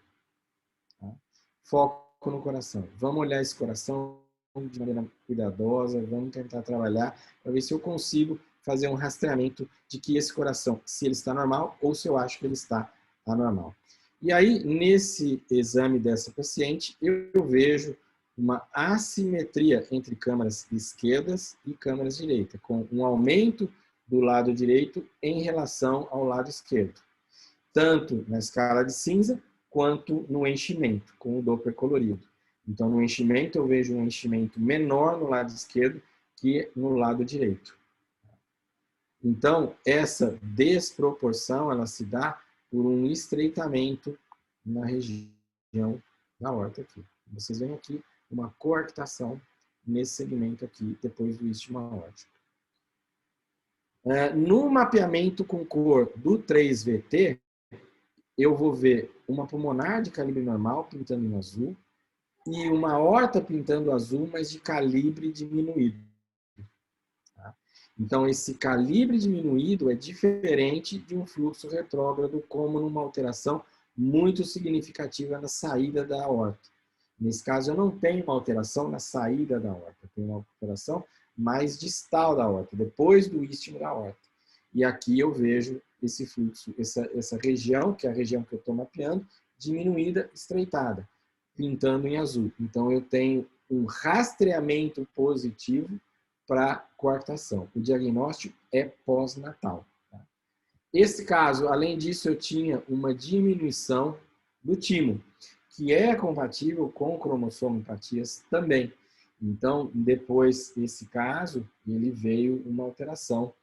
Tá? Foco no coração. Vamos olhar esse coração de maneira cuidadosa, vamos tentar trabalhar para ver se eu consigo fazer um rastreamento de que esse coração, se ele está normal ou se eu acho que ele está anormal. E aí, nesse exame dessa paciente, eu vejo uma assimetria entre câmaras esquerdas e câmaras direitas, com um aumento do lado direito em relação ao lado esquerdo, tanto na escala de cinza quanto no enchimento, com o Doppler colorido. Então, no enchimento, eu vejo um enchimento menor no lado esquerdo que no lado direito. Então, essa desproporção, ela se dá por um estreitamento na região da aorta aqui. Vocês veem aqui uma coarctação nesse segmento aqui, depois do istmo aórtico. No mapeamento com cor do 3VT, eu vou ver uma pulmonar de calibre normal pintando em azul e uma aorta pintando azul, mas de calibre diminuído. Tá? Então, esse calibre diminuído é diferente de um fluxo retrógrado, como numa alteração muito significativa na saída da aorta. Nesse caso, eu não tenho uma alteração na saída da aorta, eu tenho uma alteração mais distal da aorta, depois do istmo da aorta. E aqui eu vejo esse fluxo, essa região, que é a região que eu estou mapeando, diminuída, estreitada, pintando em azul. Então, eu tenho um rastreamento positivo para coarctação. O diagnóstico é pós-natal. Tá? Esse caso, além disso, eu tinha uma diminuição do timo, que é compatível com cromossomopatias também. Então, depois desse caso, ele veio uma alteração,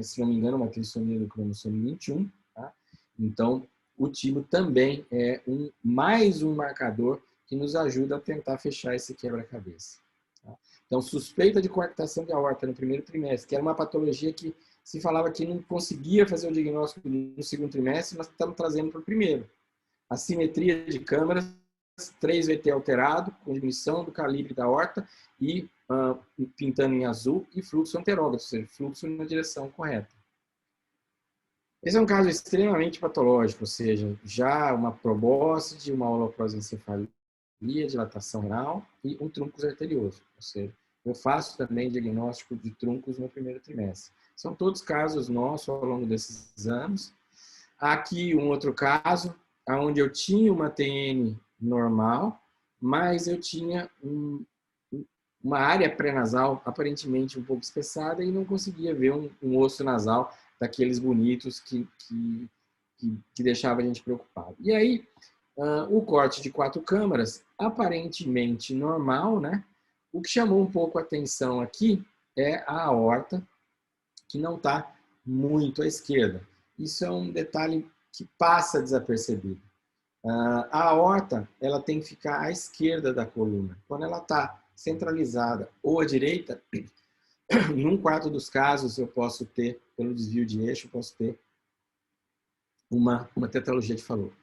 se não me engano, uma trissomia do cromossomo 21. Tá? Então, o timo também é mais um marcador que nos ajuda a tentar fechar esse quebra-cabeça. Tá? Então, suspeita de coarctação de aorta no primeiro trimestre, que era uma patologia que se falava que não conseguia fazer o diagnóstico no segundo trimestre, nós estamos trazendo para o primeiro. Assimetria de câmaras, 3VT alterado, com diminuição do calibre da aorta e pintando em azul e fluxo anterógrado, ou seja, fluxo na direção correta. Esse é um caso extremamente patológico, ou seja, já uma probóscide, uma holoprosencefalia, dilatação renal e um truncus arterioso, ou seja, eu faço também diagnóstico de truncus no primeiro trimestre. São todos casos nossos ao longo desses anos. Aqui um outro caso, onde eu tinha uma TN normal, mas eu tinha uma área pré-nasal aparentemente um pouco espessada e não conseguia ver um osso nasal daqueles bonitos que deixava a gente preocupado. E aí, O corte de 4 câmaras, aparentemente normal, né? O que chamou um pouco a atenção aqui é a aorta, que não está muito à esquerda. Isso é um detalhe que passa desapercebido. A aorta, ela tem que ficar à esquerda da coluna. Quando ela está centralizada ou à direita, em um quarto dos casos eu posso ter, pelo desvio de eixo, eu posso ter uma tetralogia de Fallot.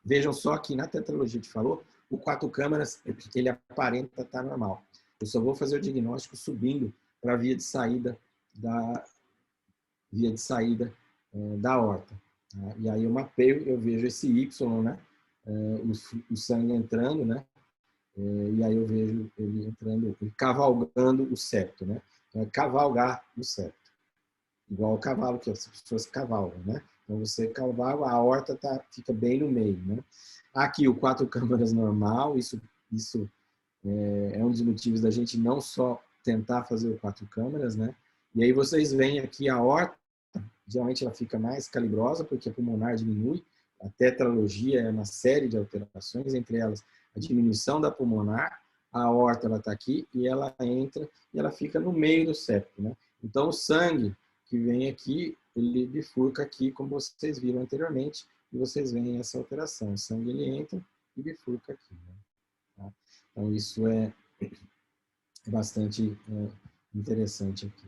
Vejam só que na tetralogia de Fallot, o 4 câmaras, ele aparenta estar normal. Eu só vou fazer o diagnóstico subindo para a via de saída da aorta. Tá? E aí eu mapeio, eu vejo esse Y, né? O sangue entrando, né? E aí eu vejo ele entrando, ele cavalgando o septo, né? Então é cavalgar o septo. Igual o cavalo, que as pessoas cavalgam, né? Então você cavalga, a aorta fica bem no meio, né? Aqui o 4 câmaras normal, isso é um dos motivos da gente não só tentar fazer o 4 câmaras, né? E aí vocês veem aqui a aorta, geralmente ela fica mais calibrosa, porque a pulmonar diminui. A tetralogia é uma série de alterações, entre elas a diminuição da pulmonar, a aorta ela está aqui e ela entra e ela fica no meio do septo, né? Então o sangue que vem aqui, ele bifurca aqui, como vocês viram anteriormente, e vocês veem essa alteração. O sangue ele entra e bifurca aqui, né? Tá? Então isso é bastante interessante aqui.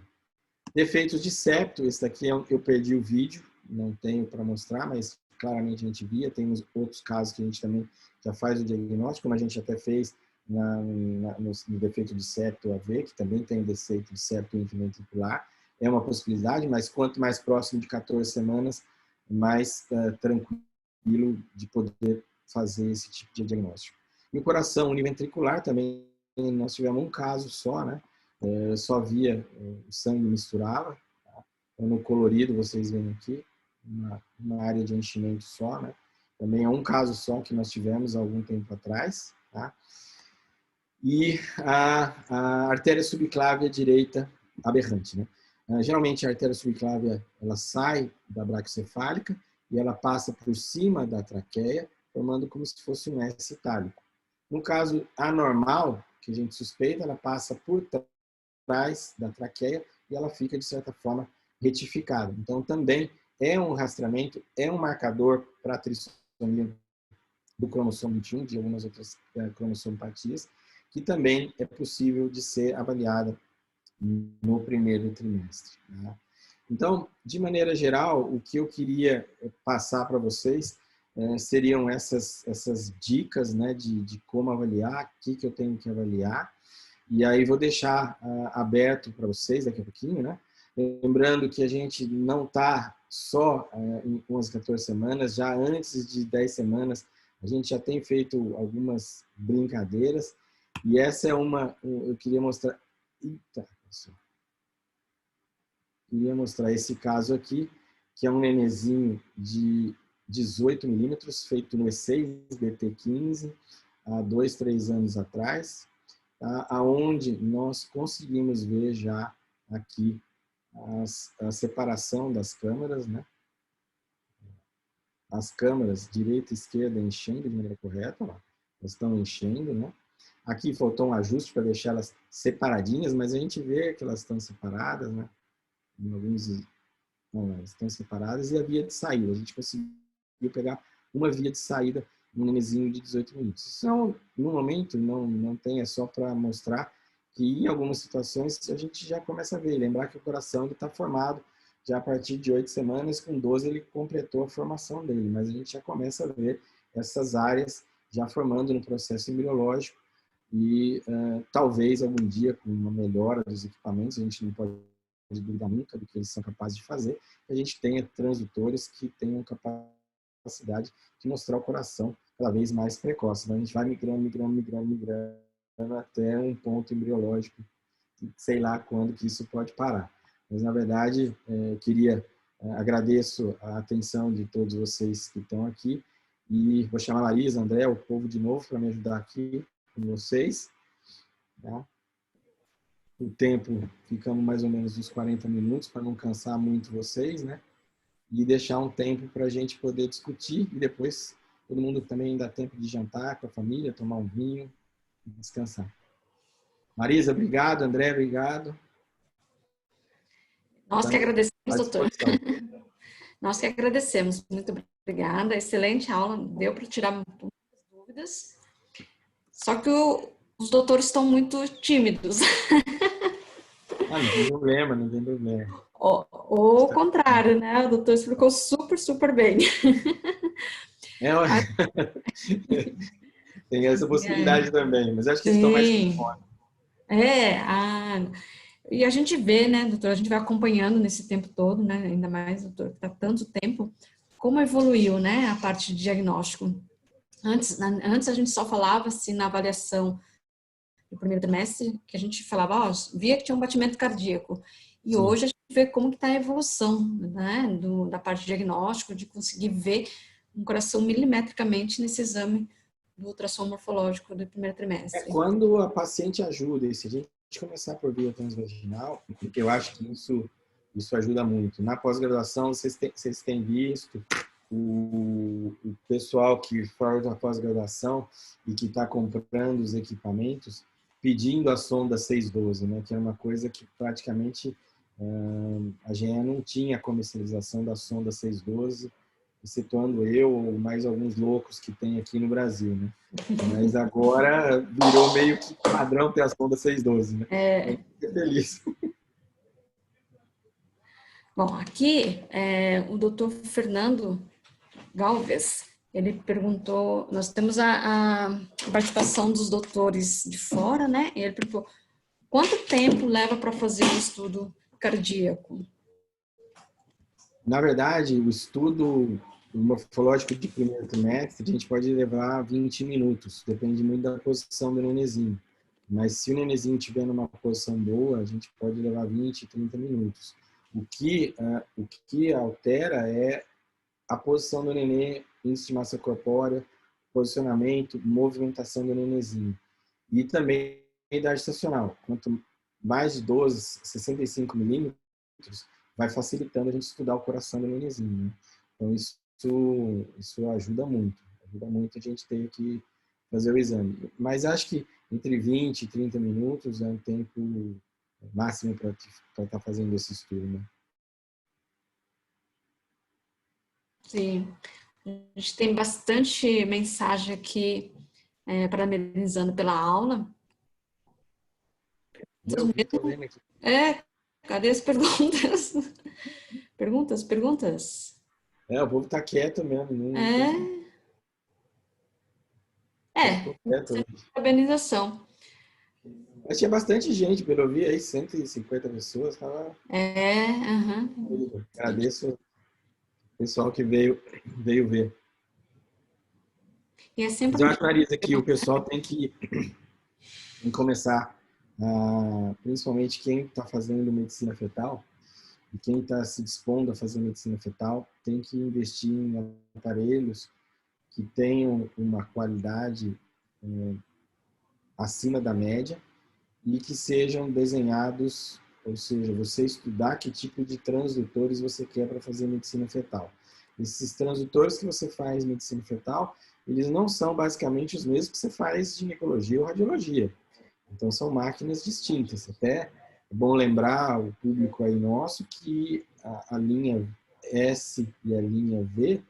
Defeitos de septo, esse daqui eu perdi o vídeo, não tenho para mostrar, mas claramente a gente via. Tem outros casos que a gente também já faz o diagnóstico, como a gente até fez no defeito de septo AV, que também tem defeito de septo intraventricular. É uma possibilidade, mas quanto mais próximo de 14 semanas, mais tranquilo de poder fazer esse tipo de diagnóstico. E o coração univentricular também, nós tivemos um caso só, né? Só via o sangue misturava. Tá? Então, no colorido, vocês veem aqui, uma área de enchimento só, né? Também é um caso só que nós tivemos há algum tempo atrás. Tá? E a artéria subclávia direita aberrante, né? Geralmente a artéria subclávia ela sai da braquiocefálica e ela passa por cima da traqueia, formando como se fosse um S itálico. No caso anormal, que a gente suspeita, ela passa por trás da traqueia e ela fica, de certa forma, retificada. Então, também é um rastreamento, é um marcador para a trissomia do cromossomo 21, de algumas outras cromossomopatias, que também é possível de ser avaliada no primeiro trimestre. Tá? Então, de maneira geral, o que eu queria passar para vocês seriam essas dicas, né, de como avaliar, o que eu tenho que avaliar. E aí vou deixar aberto para vocês daqui a pouquinho, né? Lembrando que a gente não está só em 11, 14 semanas, já antes de 10 semanas, a gente já tem feito algumas brincadeiras. E essa é eu queria mostrar... Eita, pessoal. Queria mostrar esse caso aqui, que é um nenenzinho de 18 milímetros, feito no E6, BT15, há 2, 3 anos atrás. Tá? Onde nós conseguimos ver já aqui a separação das câmaras, né? As câmaras direita e esquerda enchendo de maneira correta, ó. Elas estão enchendo, né? Aqui faltou um ajuste para deixar elas separadinhas, mas a gente vê que elas estão separadas, né? Em alguns, não, elas estão separadas, e a via de saída. A gente conseguiu pegar uma via de saída um nenenzinho de 18 minutos. Isso, no momento, não tem, é só para mostrar que em algumas situações a gente já começa a ver, lembrar que o coração está formado já a partir de 8 semanas, com 12 ele completou a formação dele, mas a gente já começa a ver essas áreas já formando no processo embriológico e talvez algum dia com uma melhora dos equipamentos, a gente não pode duvidar nunca do que eles são capazes de fazer, a gente tenha transdutores que tenham capacidade de mostrar o coração cada vez mais precoce. Então, a gente vai migrando até um ponto embriológico, sei lá quando que isso pode parar. Mas, na verdade, agradeço a atenção de todos vocês que estão aqui e vou chamar a Larisa, André, o povo de novo para me ajudar aqui com vocês. Tá? O tempo, ficamos mais ou menos uns 40 minutos para não cansar muito vocês, né? E deixar um tempo para a gente poder discutir e depois todo mundo também dá tempo de jantar com a família, tomar um vinho e descansar. Marisa, obrigado. André, obrigado. Nós que Estamos agradecemos, à doutor. disposição. Nós que agradecemos. Muito obrigada. Excelente aula. Deu para tirar muitas dúvidas. Só que os doutores estão muito tímidos. Ah, não tem problema, não tem problema. Ou o contrário, né? O doutor explicou super, super bem. É, tem essa possibilidade também, mas acho que eles estão mais com Sim. fome. E a gente vê, né, doutor, a gente vai acompanhando nesse tempo todo, né, ainda mais, doutor, que está tanto tempo, como evoluiu, né, a parte de diagnóstico. Antes a gente só falava, assim, na avaliação do primeiro trimestre, que a gente falava, ó, via que tinha um batimento cardíaco. E Sim. hoje a gente vê como que está a evolução, né, da parte de diagnóstico, de conseguir ver um coração milimetricamente nesse exame do ultrassom morfológico do primeiro É trimestre. quando a paciente ajuda, e se a gente começar por via transvaginal, eu acho que isso ajuda muito. Na pós-graduação, vocês têm visto o pessoal que faz a pós-graduação e que está comprando os equipamentos pedindo a sonda 612, né? Que é uma coisa que praticamente a GE não tinha comercialização da sonda 612, excetuando eu ou mais alguns loucos que tem aqui no Brasil, né? Mas agora virou meio que padrão ter a sonda 612, né? Eu fico feliz. Bom, aqui o doutor Fernando Galvez, ele perguntou, nós temos a participação dos doutores de fora, né? E ele perguntou, quanto tempo leva para fazer um estudo cardíaco? Na verdade, o estudo morfológico de primeiro trimestre, a gente pode levar 20 minutos, depende muito da posição do nenenzinho. Mas se o nenenzinho estiver numa posição boa, a gente pode levar 20, 30 minutos. O que altera é a posição do neném, índice de massa corpórea, posicionamento, movimentação do nenenzinho. E também a idade estacional. Quanto mais de 12, 65 milímetros, vai facilitando a gente estudar o coração do nenenzinho. Né? Então, isso ajuda muito. Ajuda muito a gente ter que fazer o exame. Mas acho que entre 20 e 30 minutos é um tempo máximo para estar fazendo esse estudo. Né? Sim, a gente tem bastante mensagem aqui parabenizando pela aula. Eu estou vendo aqui. Cadê as perguntas? Perguntas? O povo está quieto mesmo. Não tem... É, Ficou quieto. parabenização. Mas tinha bastante gente, pelo eu vi aí, 150 pessoas. Tava... Agradeço o pessoal que veio ver. E é Mas sempre eu acho, Marisa, que o pessoal tem que começar, principalmente quem está fazendo medicina fetal, e quem está se dispondo a fazer medicina fetal, tem que investir em aparelhos que tenham uma qualidade acima da média e que sejam desenhados, ou seja, você estudar que tipo de transdutores você quer para fazer medicina fetal. Esses transdutores que você faz medicina fetal, eles não são basicamente os mesmos que você faz ginecologia ou radiologia. Então, são máquinas distintas. Até é bom lembrar o público aí nosso que a linha S e a linha V,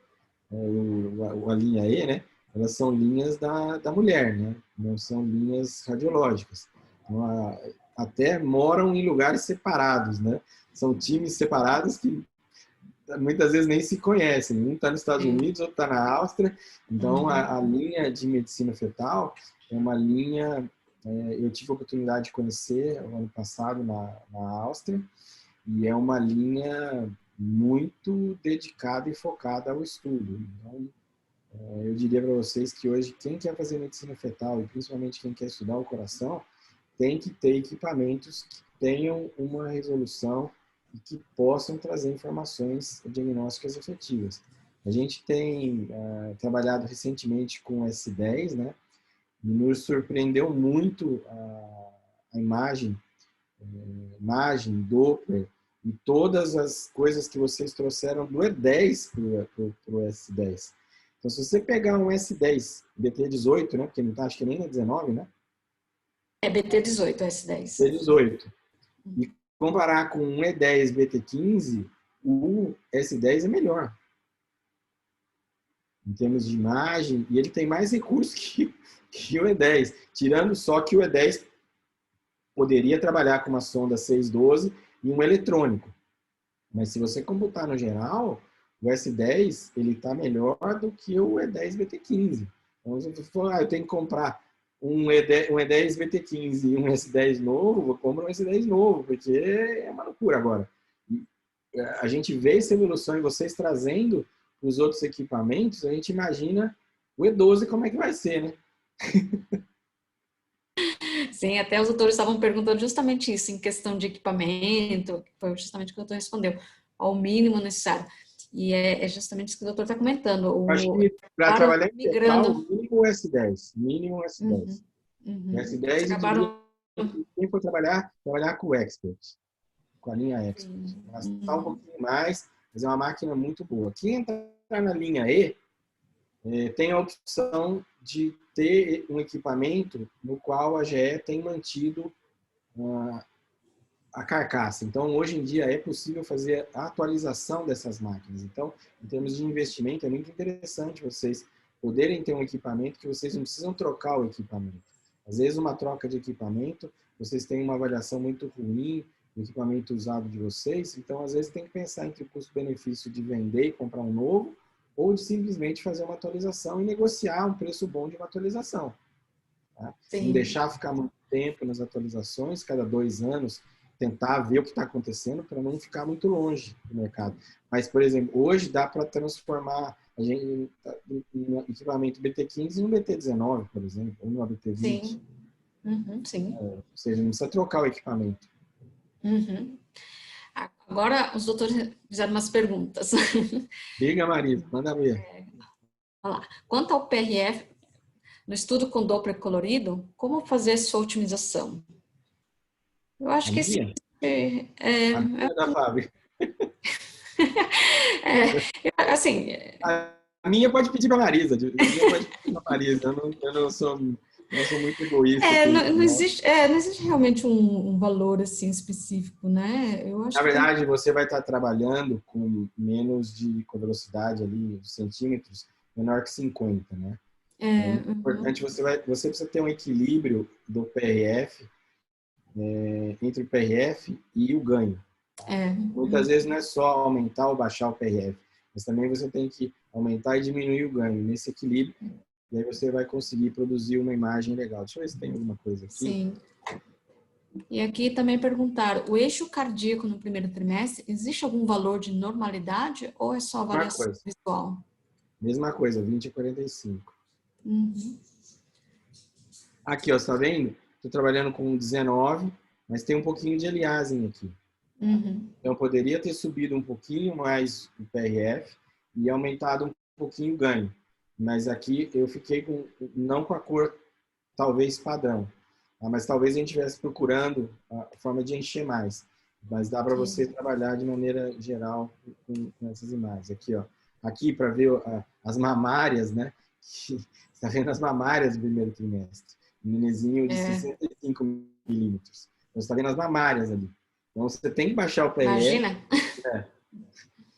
a linha E, né? Elas são linhas da mulher, né? Não são linhas radiológicas. Então, até moram em lugares separados, né? São times separados que muitas vezes nem se conhecem. Um está nos Estados Unidos, outro está na Áustria. Então, a linha de medicina fetal é uma linha... eu tive a oportunidade de conhecer no ano passado na Áustria, e é uma linha muito dedicada e focada ao estudo. Então, eu diria para vocês que hoje, quem quer fazer medicina fetal, e principalmente quem quer estudar o coração, tem que ter equipamentos que tenham uma resolução e que possam trazer informações diagnósticas efetivas. A gente tem trabalhado recentemente com o S10, né? E nos surpreendeu muito a imagem, Doppler e todas as coisas que vocês trouxeram do E10 para o S10. Então, se você pegar um S10 BT18, né? Porque não tá, acho que nem na 19, né? É BT18, S10. BT18. E comparar com um E10 BT15, o S10 é melhor em termos de imagem, e ele tem mais recursos que o E10, tirando só que o E10 poderia trabalhar com uma sonda 612 e um eletrônico. Mas se você computar no geral, o S10 ele está melhor do que o E10 BT15. Então, se você for, eu tenho que comprar um E10 BT15 e um S10 novo, eu compro um S10 novo, porque é uma loucura agora. A gente vê essa evolução em vocês trazendo os outros equipamentos, a gente imagina o E12 como é que vai ser, né? Sim, até os doutores estavam perguntando justamente isso, em questão de equipamento, foi justamente o que o doutor respondeu, ao mínimo necessário. E é justamente isso que o doutor está comentando. Acho que para Claro, trabalhar em total, migrando. mínimo S10. Mínimo S10. Uhum, uhum. Eles S10 e diria acabaram. quem for trabalhar com o Expert, com a linha Expert. Sim. Gastar um pouquinho mais, mas é uma máquina muito boa. Quem entrar na linha E, tem a opção de ter um equipamento no qual a GE tem mantido a carcaça. Então, hoje em dia, é possível fazer a atualização dessas máquinas. Então, em termos de investimento, é muito interessante vocês poderem ter um equipamento que vocês não precisam trocar o equipamento. Às vezes, uma troca de equipamento, vocês têm uma avaliação muito ruim do equipamento usado de vocês, então, às vezes, tem que pensar entre o custo-benefício de vender e comprar um novo, ou de simplesmente fazer uma atualização e negociar um preço bom de uma atualização. Tá? Não Sim. deixar ficar muito tempo nas atualizações, cada 2 anos, tentar ver o que está acontecendo para não ficar muito longe do mercado. Mas, por exemplo, hoje dá para transformar um equipamento BT15 em um BT19, por exemplo, ou em um BT20. Sim. Uhum, sim. Ou seja, não precisa trocar o equipamento. Uhum. Agora, os doutores fizeram umas perguntas. Diga, Marisa, manda ver. Olha lá. Quanto ao PRF, no estudo com Doppler colorido, como fazer sua otimização? Eu A acho que esse minha? é, A minha da fábrica. assim, A minha pode pedir para a Marisa. A minha pode pedir para a Marisa. Eu não sou muito egoísta com isso, não não. existe, não existe realmente um valor assim específico, né? Eu acho Na que tem. verdade, você vai estar trabalhando com menos com velocidade ali, de centímetros, menor que 50, né? É muito Uhum, importante, você precisa ter um equilíbrio do PRF, entre o PRF e o ganho. Muitas vezes não é só aumentar ou baixar o PRF, mas também você tem que aumentar e diminuir o ganho nesse equilíbrio, e aí você vai conseguir produzir uma imagem legal. Deixa eu ver se tem alguma coisa aqui. sim. E aqui também perguntaram, o eixo cardíaco no primeiro trimestre, existe algum valor de normalidade ou é só Mesma avaliação coisa, visual? mesma coisa, 20 a 45. Uhum. Aqui, ó, você tá vendo? Estou trabalhando com 19, mas tem um pouquinho de aliasing aqui. Uhum. Então, poderia ter subido um pouquinho mais o PRF e aumentado um pouquinho o ganho. Mas aqui eu fiquei não com a cor, talvez, padrão. Tá? Mas talvez a gente estivesse procurando a forma de encher mais. Mas dá para você Sim. trabalhar de maneira geral com essas imagens. Aqui, ó. Aqui, para ver as mamárias, né? Você está vendo as mamárias do primeiro trimestre. Um nenenzinho de É, 65 milímetros. Então, você está vendo as mamárias ali. Então, você tem que baixar o PRF. imagina.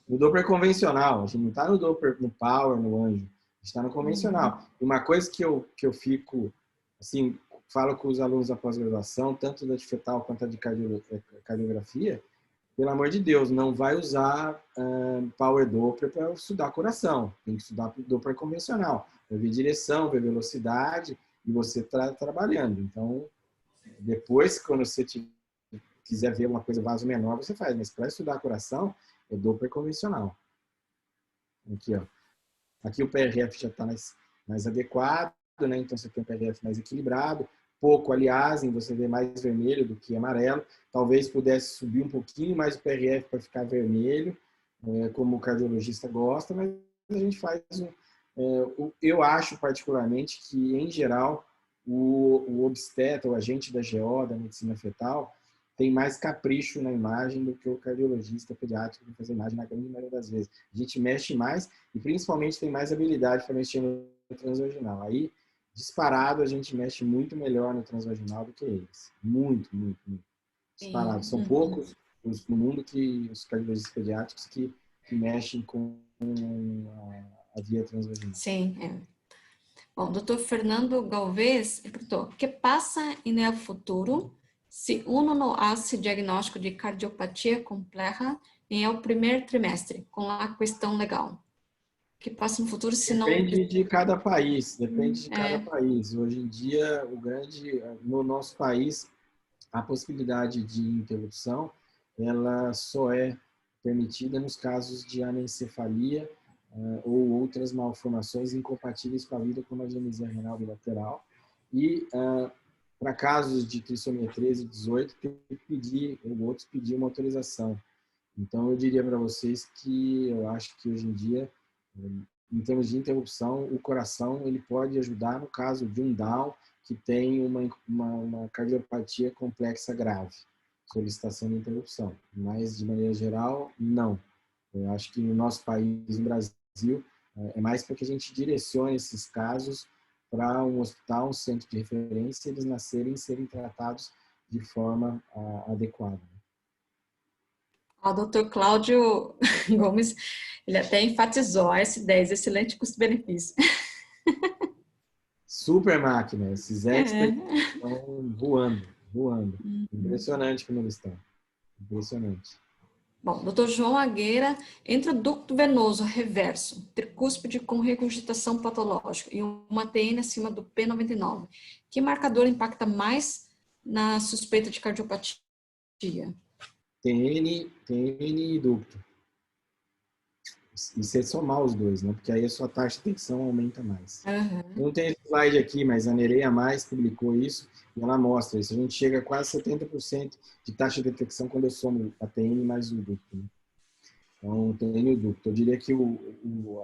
No Doppler convencional, a gente não está no Doppler, no Power, no Anjo. A gente está no Uhum. convencional. E uma coisa que eu fico, assim, falo com os alunos da pós-graduação, tanto da de fetal quanto da de cardiografia, pelo amor de Deus, não vai usar Power Doppler para estudar coração. Tem que estudar Doppler convencional. Vai ver direção, ver velocidade, e você está trabalhando. Então, depois, quando você quiser ver uma coisa vaso menor, você faz. Mas para estudar coração, é Doppler convencional. Aqui, ó. Aqui o PRF já está mais adequado, né? Então você tem um PRF mais equilibrado. Pouco aliasing, você vê mais vermelho do que amarelo. Talvez pudesse subir um pouquinho mais o PRF para ficar vermelho, como o cardiologista gosta, mas a gente faz eu acho particularmente que, em geral, o obstetra, o agente da GO, da medicina fetal, tem mais capricho na imagem do que o cardiologista pediátrico que faz a imagem na grande maioria das vezes. A gente mexe mais e principalmente tem mais habilidade para mexer no transvaginal. Aí, disparado, a gente mexe muito melhor no transvaginal do que eles. Muito, muito, muito. Disparado. São poucos no mundo que os cardiologistas pediátricos que mexem com a via transvaginal. Sim, é. Bom, doutor Fernando Galvez perguntou, o que passa no futuro se uno não hace diagnóstico de cardiopatia complexa em o primeiro trimestre, com a questão legal? O que passa no futuro se não... Depende de cada país, depende de cada país. Hoje em dia, no nosso país, a possibilidade de interrupção, ela só é permitida nos casos de anencefalia ou outras malformações incompatíveis com a vida, como a agenesia renal bilateral. E para casos de trissomia 13 e 18, tem que pedir, ou outros pedir uma autorização. Então, eu diria para vocês que eu acho que hoje em dia, em termos de interrupção, o coração ele pode ajudar no caso de um Down que tem uma cardiopatia complexa grave, solicitação de interrupção. Mas, de maneira geral, não. Eu acho que no nosso país, no Brasil, é mais para que a gente direcione esses casos para um hospital, um centro de referência, eles nascerem e serem tratados de forma adequada. O doutor Cláudio Gomes, ele até enfatizou, S10, excelente custo-benefício. Super máquina, esses experts estão voando. Impressionante como eles estão. Impressionante. Bom, doutor João Agueira, intraducto venoso reverso, tricúspide com regurgitação patológica e uma TN acima do P99. Que marcador impacta mais na suspeita de cardiopatia? TN e ducto. E você somar os dois, né? Porque aí a sua taxa de detecção aumenta mais. Eu não tenho esse slide aqui, mas a Nereia Mais publicou isso e ela mostra isso. A gente chega a quase 70% de taxa de detecção quando eu somo a TN mais o ducto. Né? Então, TN e o ducto. Eu diria que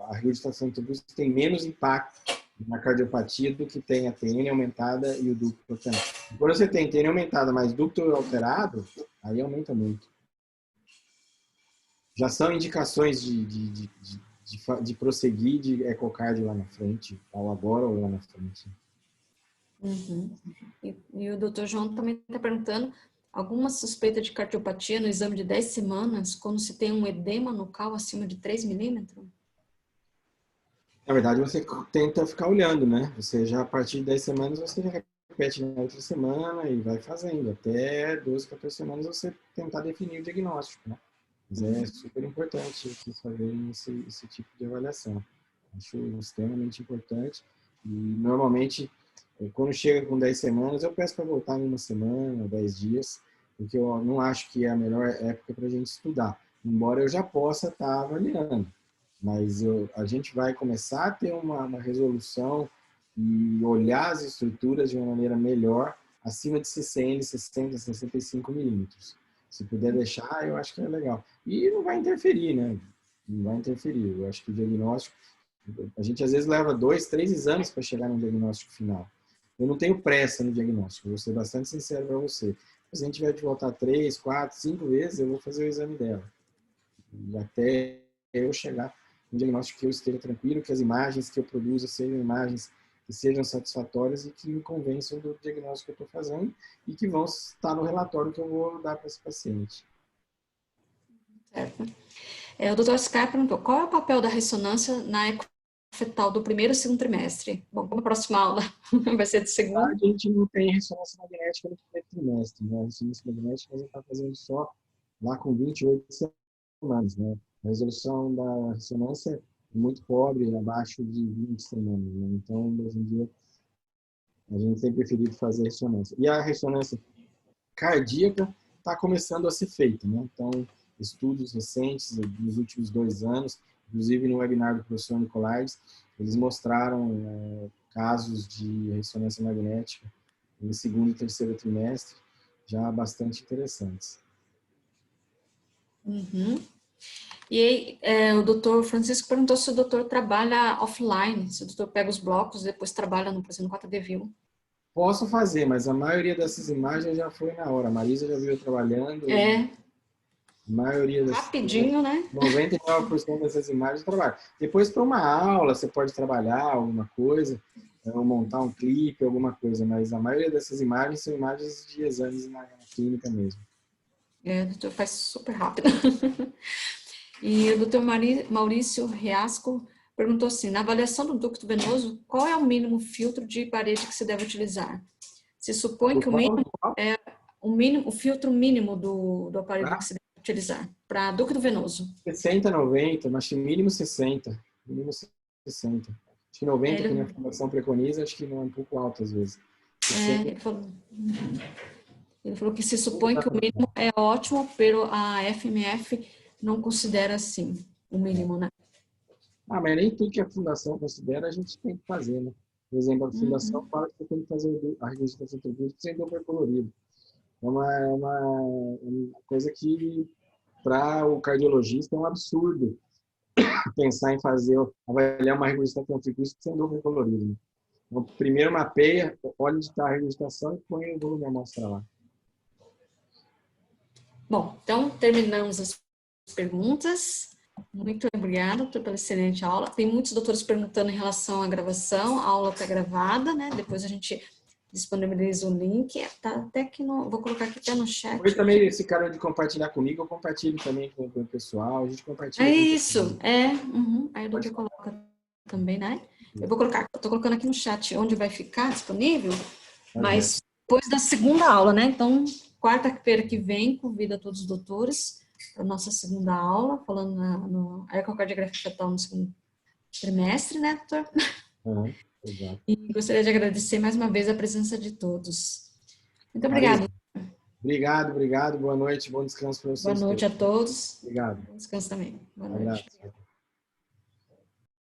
a regurgitação intraducto tem menos impacto na cardiopatia do que tem a TN aumentada e o ducto alterado. Quando você tem TN aumentada mais ducto alterado, aí aumenta muito. Já são indicações de prosseguir de ecocardio lá na frente, ou agora ou lá na frente. E o doutor João também está perguntando, alguma suspeita de cardiopatia no exame de 10 semanas, quando se tem um edema nucal acima de 3 milímetros? Na verdade, você tenta ficar olhando, né? Você já, a partir de 10 semanas, você repete na outra semana e vai fazendo. Até 12, 14 semanas, você tentar definir o diagnóstico, né? Mas é super importante vocês fazerem esse tipo de avaliação. Acho extremamente importante. E, normalmente, quando chega com 10 semanas, eu peço para voltar em uma semana, 10 dias, porque eu não acho que é a melhor época para a gente estudar. Embora eu já possa estar avaliando. Mas a gente vai começar a ter uma resolução e olhar as estruturas de uma maneira melhor acima de 60, 65 milímetros. Se puder deixar, eu acho que é legal. E não vai interferir, né? Não vai interferir. Eu acho que o diagnóstico... A gente, às vezes, leva 2, 3 exames para chegar no diagnóstico final. Eu não tenho pressa no diagnóstico. Vou ser bastante sincero para você. Se a gente tiver de voltar 3, 4, 5 vezes, eu vou fazer o exame dela. E até eu chegar no diagnóstico que eu esteja tranquilo, que as imagens que eu produza sejam imagens que sejam satisfatórias e que me convençam do diagnóstico que eu estou fazendo e que vão estar no relatório que eu vou dar para esse paciente. Certo. O Dr. Scar perguntou, qual é o papel da ressonância na eco fetal do primeiro e segundo trimestre? Bom, como a próxima aula vai ser do segundo. A gente não tem ressonância magnética no primeiro trimestre, né? A ressonância magnética a gente está fazendo só lá com 28 semanas, né? A resolução da ressonância é muito pobre, abaixo de 20 semanas, né? Então, hoje em dia, a gente tem preferido fazer ressonância. E a ressonância cardíaca está começando a ser feita, né? Então, estudos recentes dos últimos 2 anos, inclusive no webinar do professor Nicolaides, eles mostraram casos de ressonância magnética no segundo e terceiro trimestre, já bastante interessantes. E aí, o doutor Francisco perguntou se o doutor trabalha offline, se o doutor pega os blocos e depois trabalha no 4D View. Posso fazer, mas a maioria dessas imagens já foi na hora. A Marisa já viu eu trabalhando. É, A maioria dessas, rapidinho, né? 99% dessas imagens eu trabalho. Depois, para uma aula, você pode trabalhar alguma coisa, ou montar um clipe, alguma coisa, mas a maioria dessas imagens são imagens de exames na clínica mesmo. É, o doutor faz super rápido. E o doutor Maurício Riasco perguntou assim, na avaliação do ducto venoso, qual é o mínimo filtro de parede que se deve utilizar? Se supõe que o filtro mínimo do aparelho que se deve utilizar para ducto venoso. 60, 90, mas mínimo 60. Mínimo 60. Acho que 90, que a Fundação preconiza, acho que não é um pouco alto às vezes. Ele falou que se supõe que o mínimo é ótimo, pero a FMF não considera assim o mínimo, né? Mas nem tudo que a Fundação considera a gente tem que fazer, né? Por exemplo, a Fundação fala que você tem que fazer a registração tributária sem duplo colorido. É uma coisa que, para o cardiologista, é um absurdo pensar em avaliar uma registração tributária sem duplo colorido. Né? Então, primeiro mapeia, olha onde está a registração e põe o volume de amostra lá. Bom, então terminamos as perguntas. Muito obrigada, doutor, pela excelente aula. Tem muitos doutores perguntando em relação à gravação. A aula está gravada, né? Depois a gente disponibiliza o link. Tá até que no, vou colocar aqui até no chat. Depois também, esse cara de compartilhar comigo, eu compartilho também com o pessoal. A gente compartilha. É isso, Aí o doutor coloca também, né? Eu vou colocar, estou colocando aqui no chat onde vai ficar disponível, mas depois da segunda aula, né? Então, quarta-feira que vem, convido a todos os doutores para a nossa segunda aula, falando no ecocardiografia fetal no segundo trimestre, né, doutor? Exato. E gostaria de agradecer mais uma vez a presença de todos. Muito obrigada. Obrigado. Boa noite, bom descanso para vocês. Boa noite a todos. Obrigado. Bom descanso também. Boa noite.